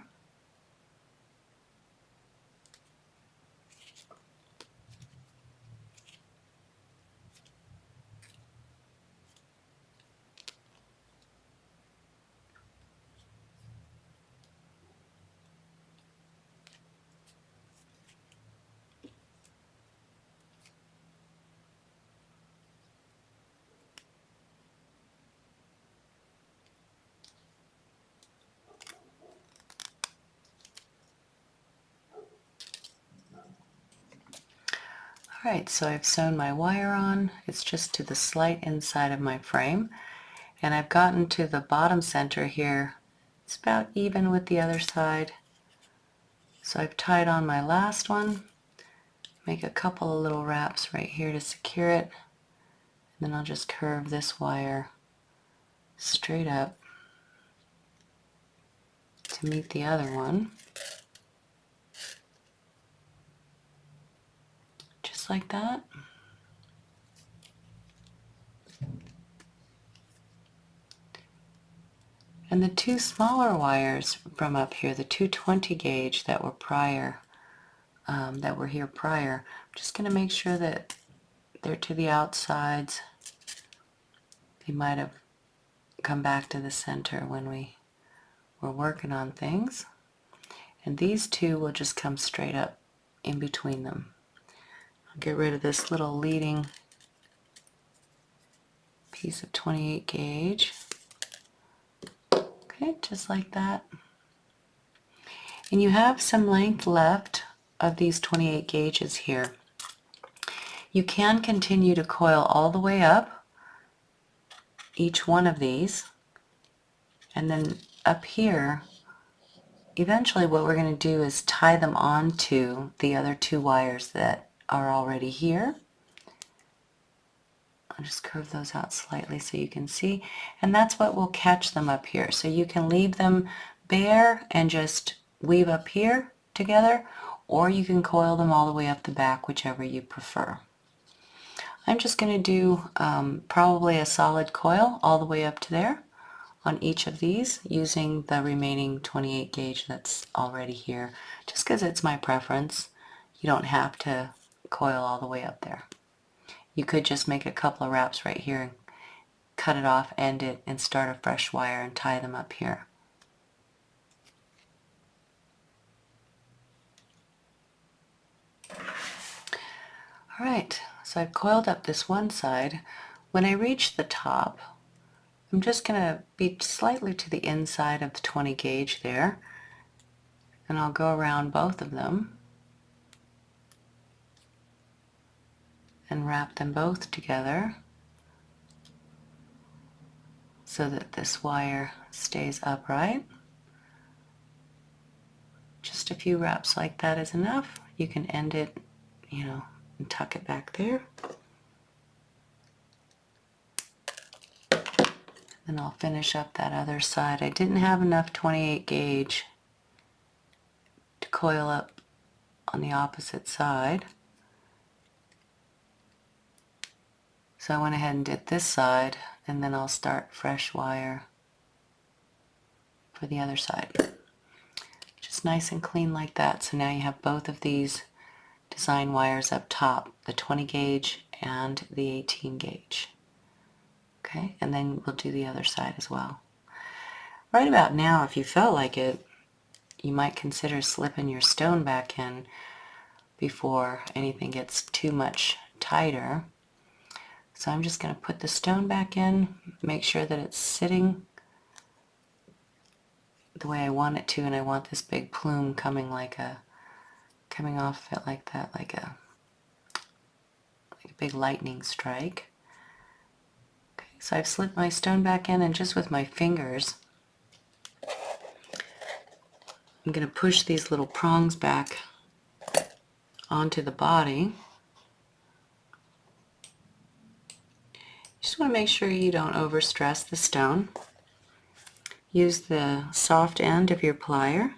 Alright, so I've sewn my wire on. It's just to the slight inside of my frame. And I've gotten to the bottom center here. It's about even with the other side. So I've tied on my last one, make a couple of little wraps right here to secure it, and then I'll just curve this wire straight up to meet the other one, just like that. And the two smaller wires from up here, the 220 gauge that were prior, that were here prior, I'm just going to make sure that they're to the outsides. They might have come back to the center when we were working on things. And these two will just come straight up in between them. I'll get rid of this little leading piece of 28 gauge. Okay, just like that. And you have some length left of these 28 gauges here. You can continue to coil all the way up each one of these, and then up here, eventually what we're going to do is tie them onto the other two wires that are already here. I'll just curve those out slightly so you can see, and that's what will catch them up here. So you can leave them bare and just weave up here together, or you can coil them all the way up the back, whichever you prefer. I'm just going to do probably a solid coil all the way up to there on each of these using the remaining 28 gauge that's already here, just because it's my preference. You don't have to coil all the way up there. You could just make a couple of wraps right here and cut it off, end it, and start a fresh wire and tie them up here. Alright, so I've coiled up this one side. When I reach the top, I'm just going to be slightly to the inside of the 20 gauge there, and I'll go around both of them and wrap them both together so that this wire stays upright. Just a few wraps like that is enough. You can end it, and tuck it back there. Then I'll finish up that other side. I didn't have enough 28 gauge to coil up on the opposite side, so I went ahead and did this side, and then I'll start fresh wire for the other side. Just nice and clean like that. So now you have both of these design wires up top, the 20 gauge and the 18 gauge. Okay, and then we'll do the other side as well. Right about now, if you felt like it, you might consider slipping your stone back in before anything gets too much tighter. So I'm just going to put the stone back in, make sure that it's sitting the way I want it to, and I want this big plume coming off it like that, like a big lightning strike. Okay, so I've slipped my stone back in, and just with my fingers, I'm going to push these little prongs back onto the body. Just want to make sure you don't overstress the stone. Use the soft end of your plier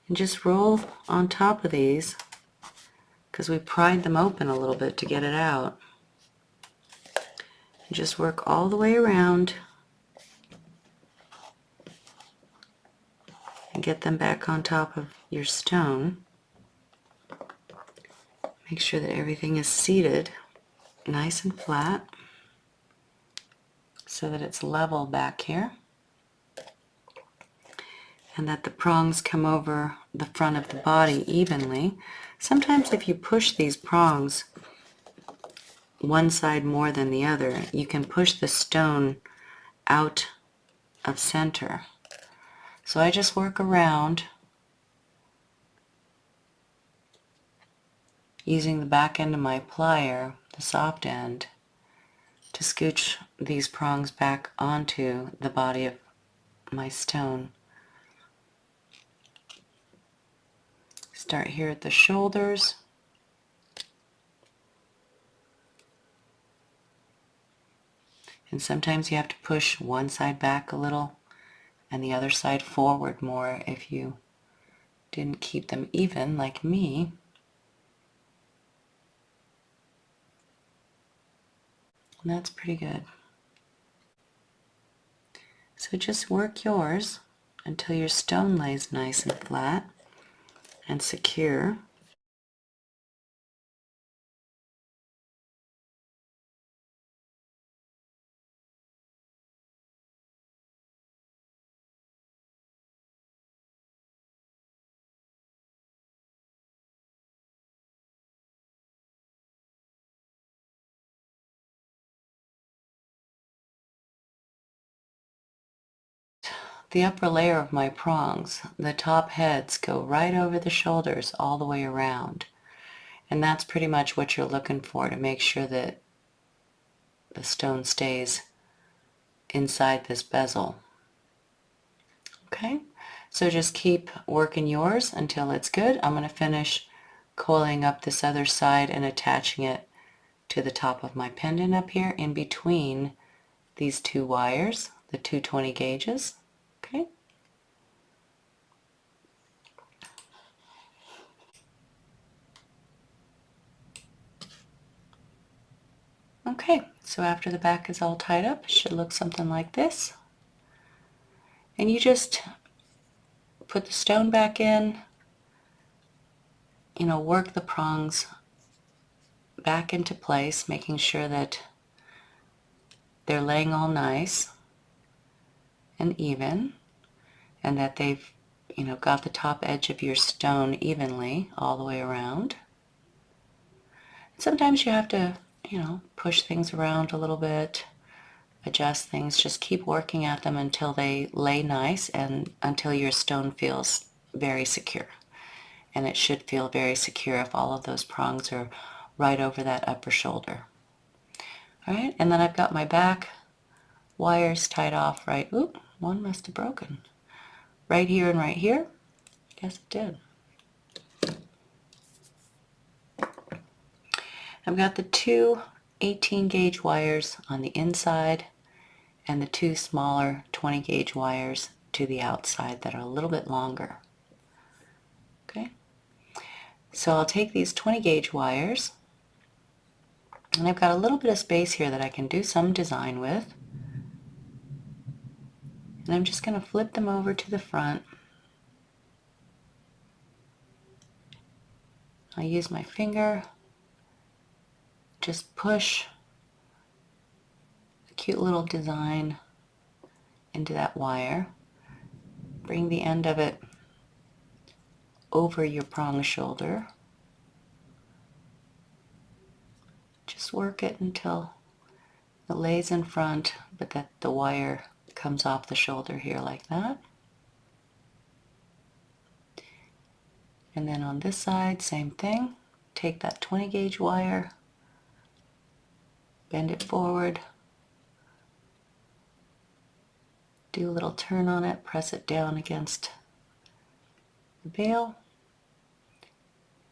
and just roll on top of these, because we pried them open a little bit to get it out. And just work all the way around and get them back on top of your stone. Make sure that everything is seated nice and flat so that it's level back here, and that the prongs come over the front of the body evenly. Sometimes if you push these prongs one side more than the other, you can push the stone out of center. So I just work around using the back end of my plier, the soft end, to scooch these prongs back onto the body of my stone. Start here at the shoulders. And sometimes you have to push one side back a little and the other side forward more if you didn't keep them even like me. And that's pretty good. So just work yours until your stone lays nice and flat and secure. The upper layer of my prongs, the top heads go right over the shoulders all the way around. And that's pretty much what you're looking for to make sure that the stone stays inside this bezel. Okay, so just keep working yours until it's good. I'm going to finish coiling up this other side and attaching it to the top of my pendant up here in between these two wires, the 220 gauges. Okay. Okay, so after the back is all tied up, it should look something like this. And you just put the stone back in, work the prongs back into place, making sure that they're laying all nice and even, and that they've, got the top edge of your stone evenly all the way around. Sometimes you have to, push things around a little bit, adjust things, just keep working at them until they lay nice and until your stone feels very secure. And it should feel very secure if all of those prongs are right over that upper shoulder. All right, and then I've got my back wires tied off right, oop, one must have broken. Right here and right here. Yes, it did. I've got the two 18 gauge wires on the inside and the two smaller 20 gauge wires to the outside that are a little bit longer. Okay, so I'll take these 20 gauge wires, and I've got a little bit of space here that I can do some design with, and I'm just going to flip them over to the front. I use my finger, just push a cute little design into that wire. Bring the end of it over your prong shoulder. Just work it until it lays in front, but that the wire comes off the shoulder here like that. And then on this side, same thing. Take that 20 gauge wire, bend it forward, do a little turn on it, press it down against the bail,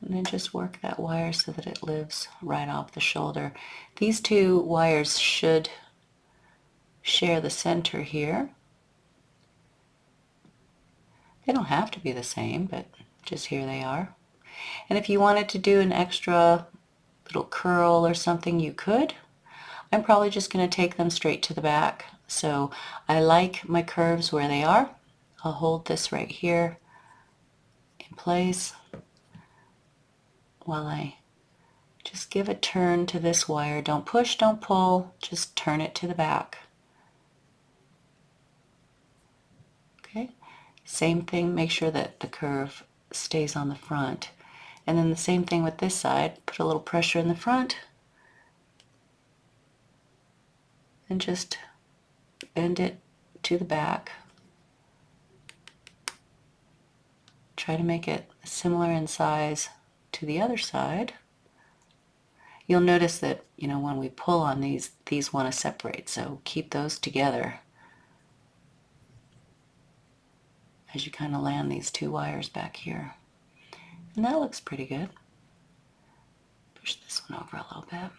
and then just work that wire so that it lives right off the shoulder. These two wires should share the center here. They don't have to be the same, but just here they are. And if you wanted to do an extra little curl or something, you could. I'm probably just going to take them straight to the back. So I like my curves where they are. I'll hold this right here in place while I just give a turn to this wire. Don't push, don't pull, just turn it to the back. Okay, same thing, make sure that the curve stays on the front. And then the same thing with this side, put a little pressure in the front and just bend it to the back. Try to make it similar in size to the other side. You'll notice that, when we pull on these want to separate, so keep those together as you kind of land these two wires back here. And that looks pretty good. Push this one over a little bit.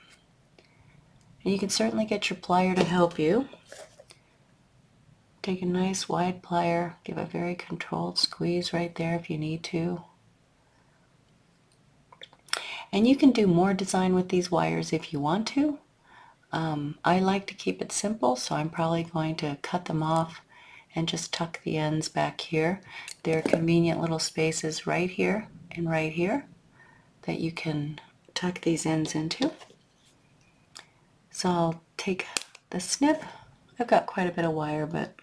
And you can certainly get your plier to help you. Take a nice wide plier, give a very controlled squeeze right there if you need to. And you can do more design with these wires if you want to. I like to keep it simple, so I'm probably going to cut them off and just tuck the ends back here. There are convenient little spaces right here and right here that you can tuck these ends into. So I'll take the snip. I've got quite a bit of wire, but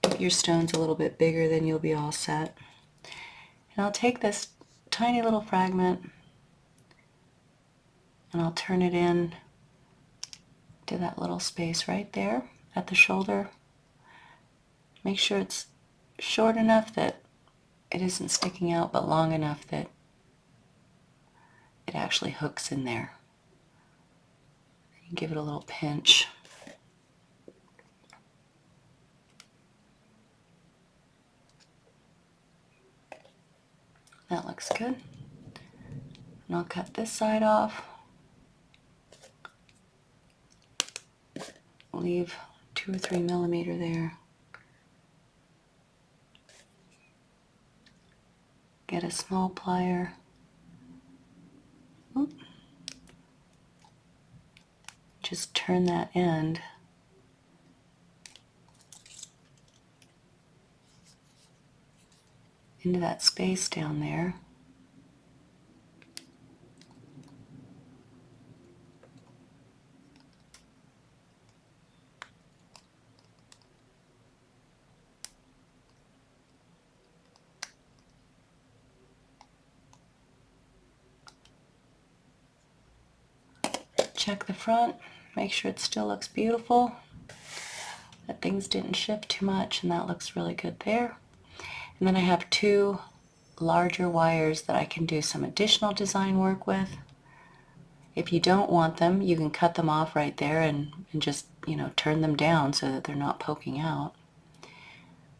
if your stone's a little bit bigger, then you'll be all set. And I'll take this tiny little fragment and I'll turn it in to that little space right there at the shoulder. Make sure it's short enough that it isn't sticking out, but long enough that it actually hooks in there. You give it a little pinch. That looks good. And I'll cut this side off. Leave 2 or 3 millimeter there. Get a small plier. Oop. Just turn that end into that space down there. Check the front, make sure it still looks beautiful, that things didn't shift too much, and that looks really good there. And then I have 2 larger wires that I can do some additional design work with. If you don't want them, you can cut them off right there and just, turn them down so that they're not poking out.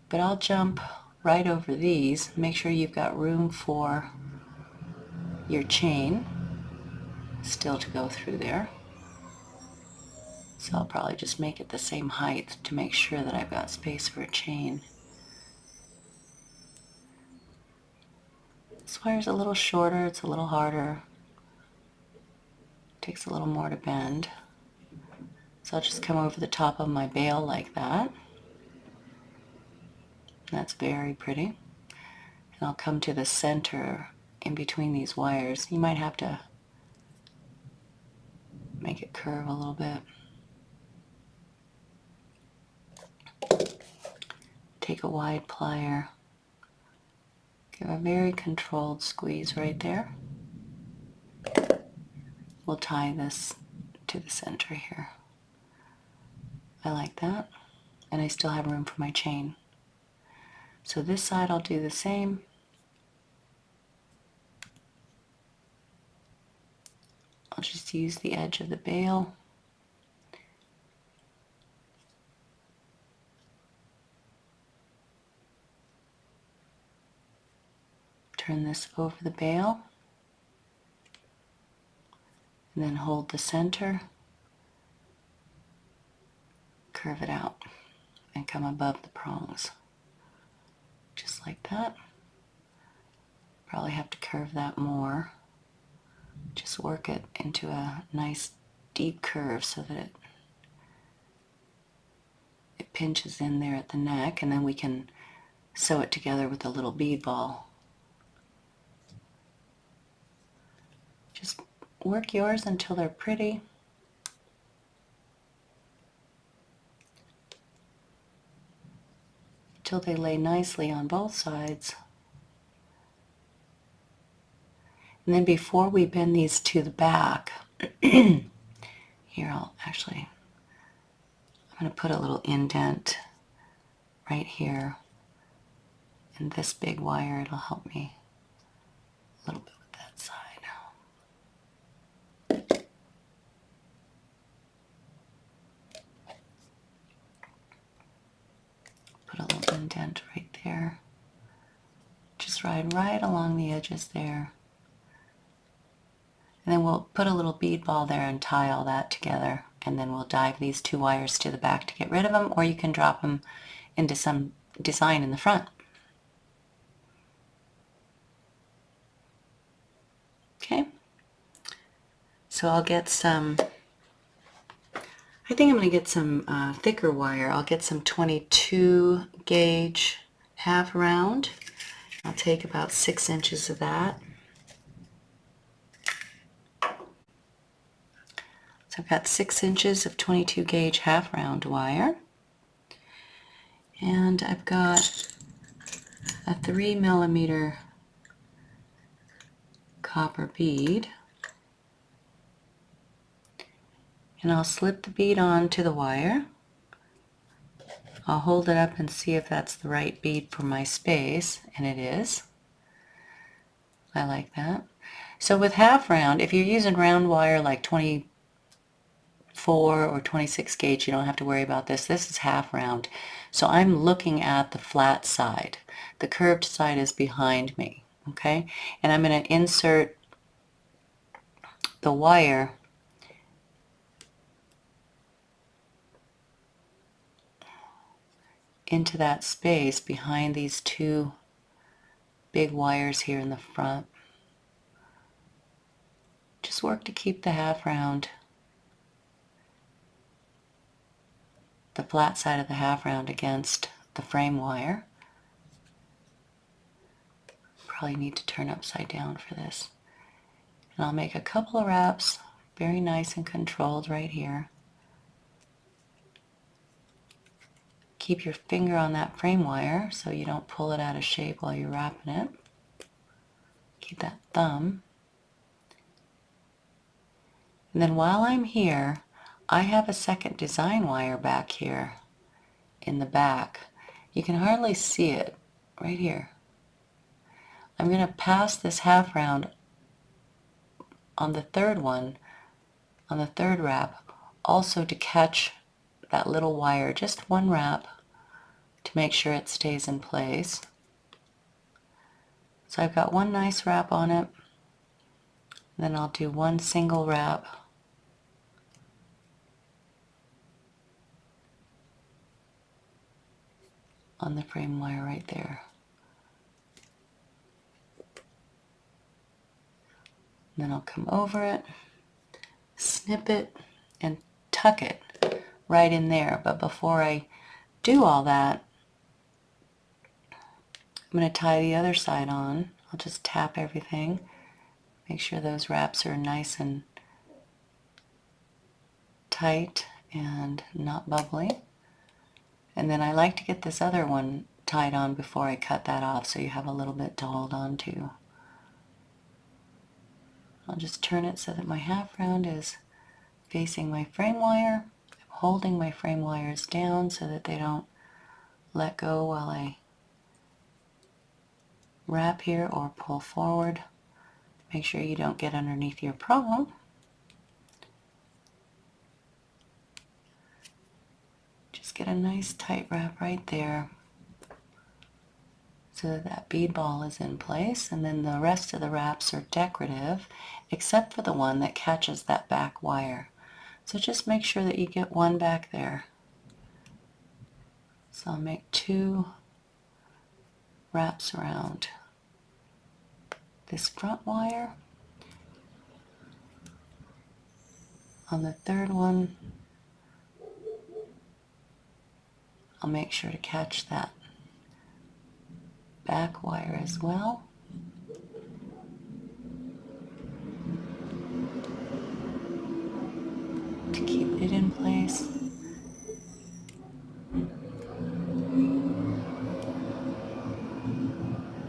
But I'll jump right over these. Make sure you've got room for your chain still to go through there. So I'll probably just make it the same height to make sure that I've got space for a chain. This wire's a little shorter, it's a little harder. Takes a little more to bend. So I'll just come over the top of my bail like that. That's very pretty. And I'll come to the center in between these wires. You might have to make it curve a little bit. Take a wide plier. Give a very controlled squeeze right there. We'll tie this to the center here. I like that. And I still have room for my chain. So this side I'll do the same. I'll just use the edge of the bail. Turn this over the bail. And then hold the center. Curve it out and come above the prongs. Just like that. Probably have to curve that more. Just work it into a nice deep curve so that it pinches in there at the neck, and then we can sew it together with a little bead ball. Just work yours until they're pretty. Until they lay nicely on both sides. And then before we bend these to the back, here I'm going to put a little indent right here in this big wire. It'll help me a little bit with that side. Put a little indent right there. Just just ride right along the edges there. And then we'll put a little bead ball there and tie all that together. And then we'll dive these 2 wires to the back to get rid of them, or you can drop them into some design in the front. Okay, so I'll get some, I think I'm going to get some thicker wire. I'll get some 22 gauge half round. I'll take about 6 inches of that. So I've got 6 inches of 22 gauge half round wire. And I've got a 3mm copper bead. And I'll slip the bead onto the wire. I'll hold it up and see if that's the right bead for my space, and it is. I like that. So with half round, if you're using round wire like 24 or 26 gauge, you don't have to worry about this. This is half round. So I'm looking at the flat side. The curved side is behind me, okay? And I'm going to insert the wire into that space behind these 2 big wires here in the front. Just work to keep the half round, the flat side of the half round against the frame wire. Probably need to turn upside down for this. And I'll make a couple of wraps, very nice and controlled right here. Keep your finger on that frame wire so you don't pull it out of shape while you're wrapping it. Keep that thumb. And then while I'm here, I have a second design wire back here in the back. You can hardly see it right here. I'm going to pass this half round on the third one, on the third wrap, also to catch that little wire, just one wrap to make sure it stays in place. So I've got one nice wrap on it, then I'll do one single wrap on the frame wire right there. And then I'll come over it, snip it, and tuck it right in there. But before I do all that, I'm going to tie the other side on. I'll just tap everything, make sure those wraps are nice and tight and not bubbly. And then I like to get this other one tied on before I cut that off so you have a little bit to hold on to. I'll just turn it so that my half round is facing my frame wire. I'm holding my frame wires down so that they don't let go while I wrap here or pull forward. Make sure you don't get underneath your prong. Just get a nice tight wrap right there so that that bead ball is in place, and then the rest of the wraps are decorative except for the one that catches that back wire. So just make sure that you get one back there. So I'll make 2 wraps around this front wire. On the third one, I'll make sure to catch that back wire as well. To keep it in place.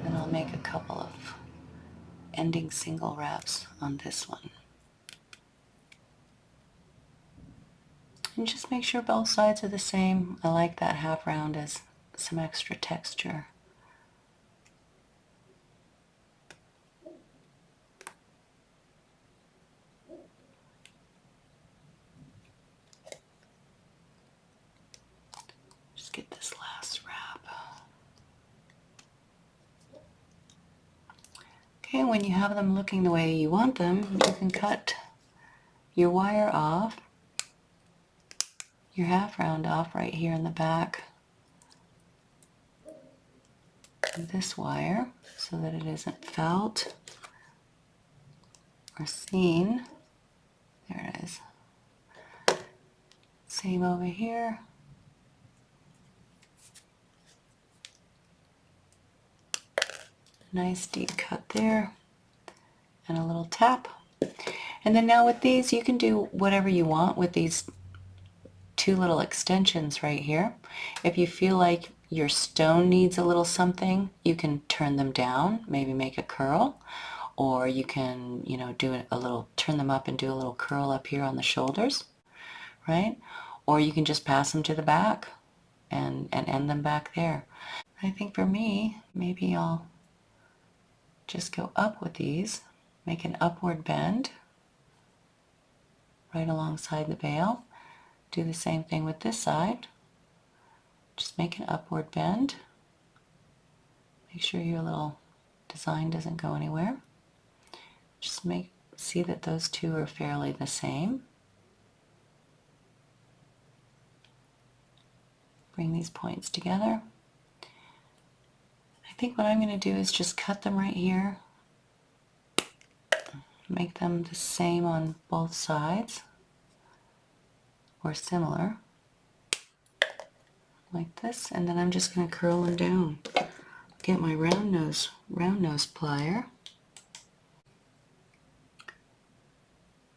And I'll make a couple of ending single wraps on this one. And just make sure both sides are the same. I like that half round as some extra texture. Just get this last wrap. Okay, when you have them looking the way you want them, you can cut your wire off, your half round off right here in the back of this wire so that it isn't felt or seen. There it is. Same over here. Nice deep cut there and a little tap. And then now with these, you can do whatever you want with these two little extensions right here. If you feel like your stone needs a little something, you can turn them down, maybe make a curl, or you can, do a little, turn them up and do a little curl up here on the shoulders, right? Or you can just pass them to the back and end them back there. I think for me, maybe I'll just go up with these, make an upward bend right alongside the bail. Do the same thing with this side. Just make an upward bend. Make sure your little design doesn't go anywhere. Just see that those two are fairly the same. Bring these points together. I think what I'm going to do is just cut them right here. Make them the same on both sides, or similar, like this, and then I'm just going to curl them down. Get my round nose plier.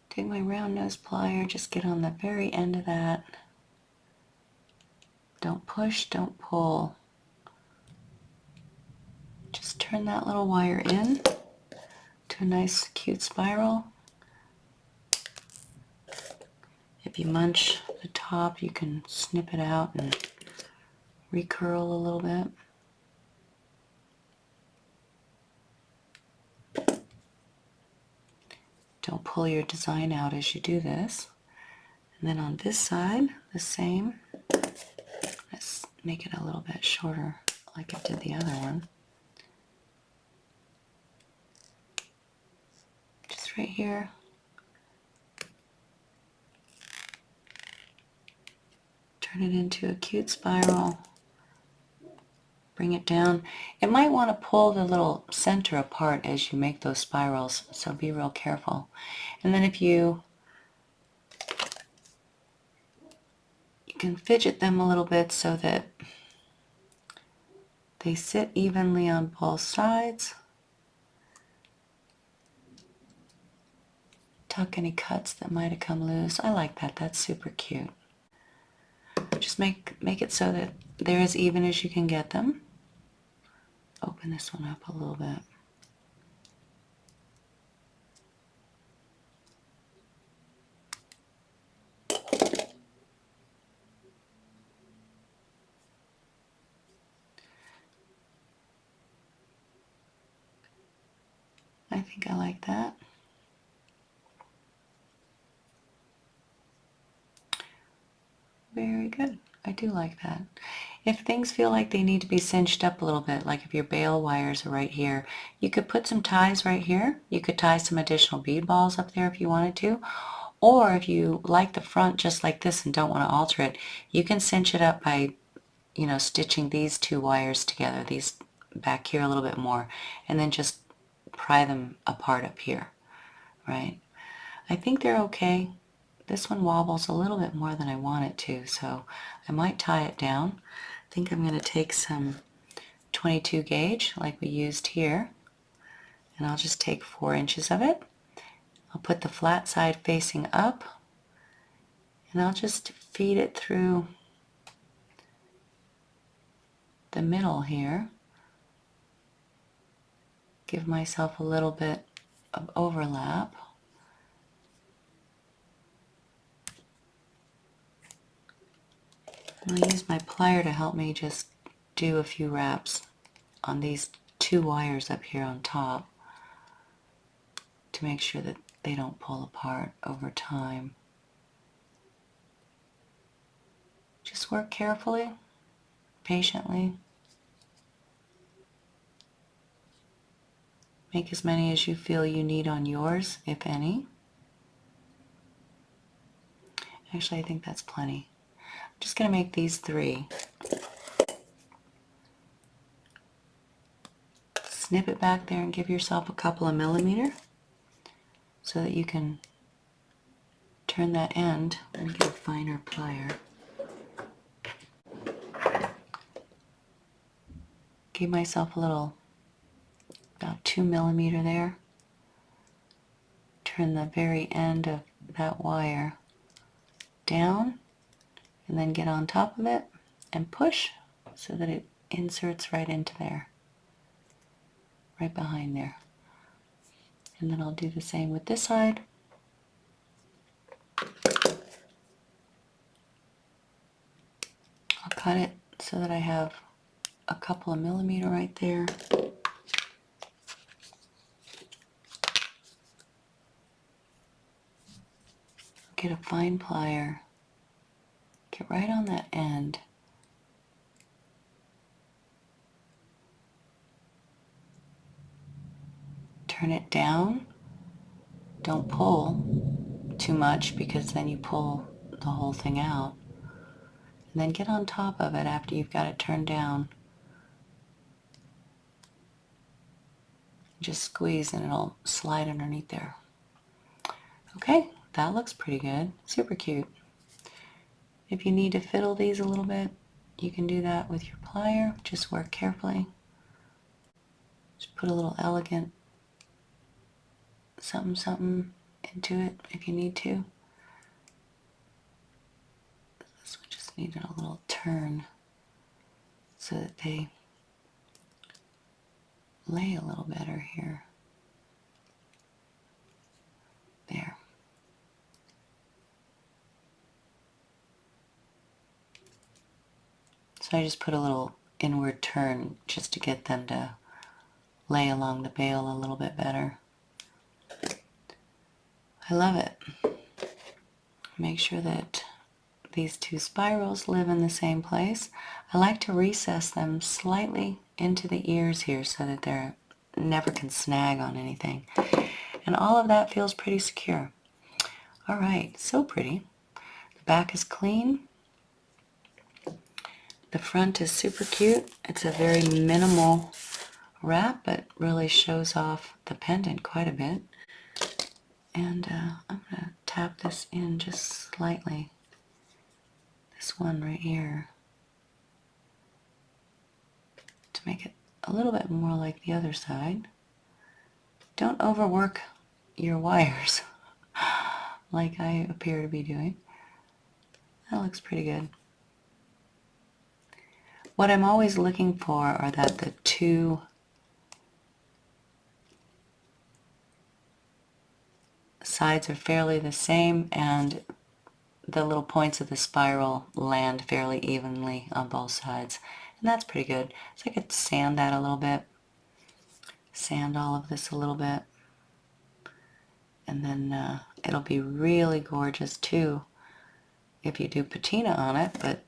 Take my round nose plier, just get on the very end of that. Don't push, don't pull. Just turn that little wire in to a nice cute spiral. If you munch the top, you can snip it out and recurl a little bit. Don't pull your design out as you do this. And then on this side, the same. Let's make it a little bit shorter like I did the other one. Just right here. Turn it into a cute spiral. Bring it down. It might want to pull the little center apart as you make those spirals, so be real careful. And then if you can fidget them a little bit so that they sit evenly on both sides. Tuck any cuts that might have come loose. I like that. That's super cute. Just make it so that they're as even as you can get them. Open this one up a little bit. I think I like that. Very good. I do like that. If things feel like they need to be cinched up a little bit, like if your bail wires are right here, you could put some ties right here. You could tie some additional bead balls up there if you wanted to. Or if you like the front just like this and don't want to alter it, you can cinch it up by, stitching these two wires together, these back here a little bit more, and then just pry them apart up here, right? I think they're okay. This one wobbles a little bit more than I want it to, so I might tie it down. I think I'm going to take some 22 gauge like we used here, and I'll just take 4 inches of it. I'll put the flat side facing up, and I'll just feed it through the middle here. Give myself a little bit of overlap. I'll use my plier to help me just do a few wraps on these 2 wires up here on top to make sure that they don't pull apart over time. Just work carefully, patiently. Make as many as you feel you need on yours, if any. Actually, I think that's plenty. I'm just going to make these 3. Snip it back there and give yourself a couple of millimeter so that you can turn that end. Let me get a finer plier. Give myself a little, about 2 millimeter there. Turn the very end of that wire down and then get on top of it and push so that it inserts right into there, right behind there. And then I'll do the same with this side. I'll cut it so that I have a couple of millimeter right there. Get a fine plier, get right on that end. Turn it down. Don't pull too much because then you pull the whole thing out. And then get on top of it after you've got it turned down. Just squeeze and it'll slide underneath there. Okay, that looks pretty good. Super cute. If you need to fiddle these a little bit, you can do that with your plier. Just work carefully. Just put a little elegant something into it if you need to. This one just needed a little turn so that they lay a little better here. There. So I just put a little inward turn just to get them to lay along the bail a little bit better. I love it. Make sure that these 2 spirals live in the same place. I like to recess them slightly into the ears here so that they never can snag on anything. And all of that feels pretty secure. All right, so pretty. The back is clean. The front is super cute. It's a very minimal wrap, but really shows off the pendant quite a bit. And I'm going to tap this in just slightly. This one right here. To make it a little bit more like the other side. Don't overwork your wires like I appear to be doing. That looks pretty good. What I'm always looking for are that the 2 sides are fairly the same and the little points of the spiral land fairly evenly on both sides. And that's pretty good. So I could sand that a little bit. Sand all of this a little bit. And then it'll be really gorgeous too if you do patina on it, but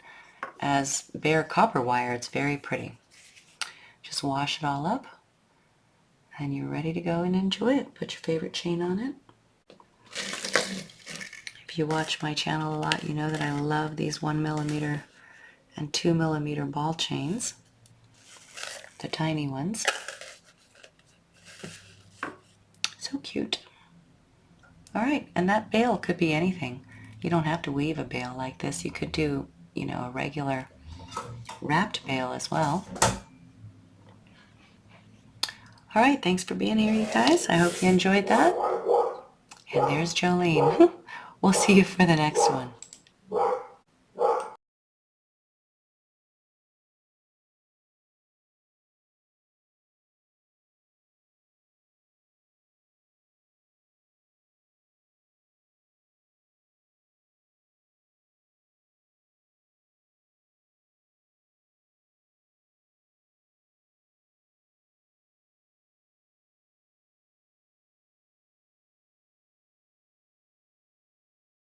as bare copper wire it's very pretty. Just wash it all up and you're ready to go and enjoy it. Put your favorite chain on it. If you watch my channel a lot, you know that I love these 1 millimeter and 2 millimeter ball chains. The tiny ones. So cute. Alright, and that bail could be anything. You don't have to weave a bail like this. You could do, you know, a regular wrapped bail as well. Alright, thanks for being here, you guys. I hope you enjoyed that. And there's Jolene. We'll see you for the next one.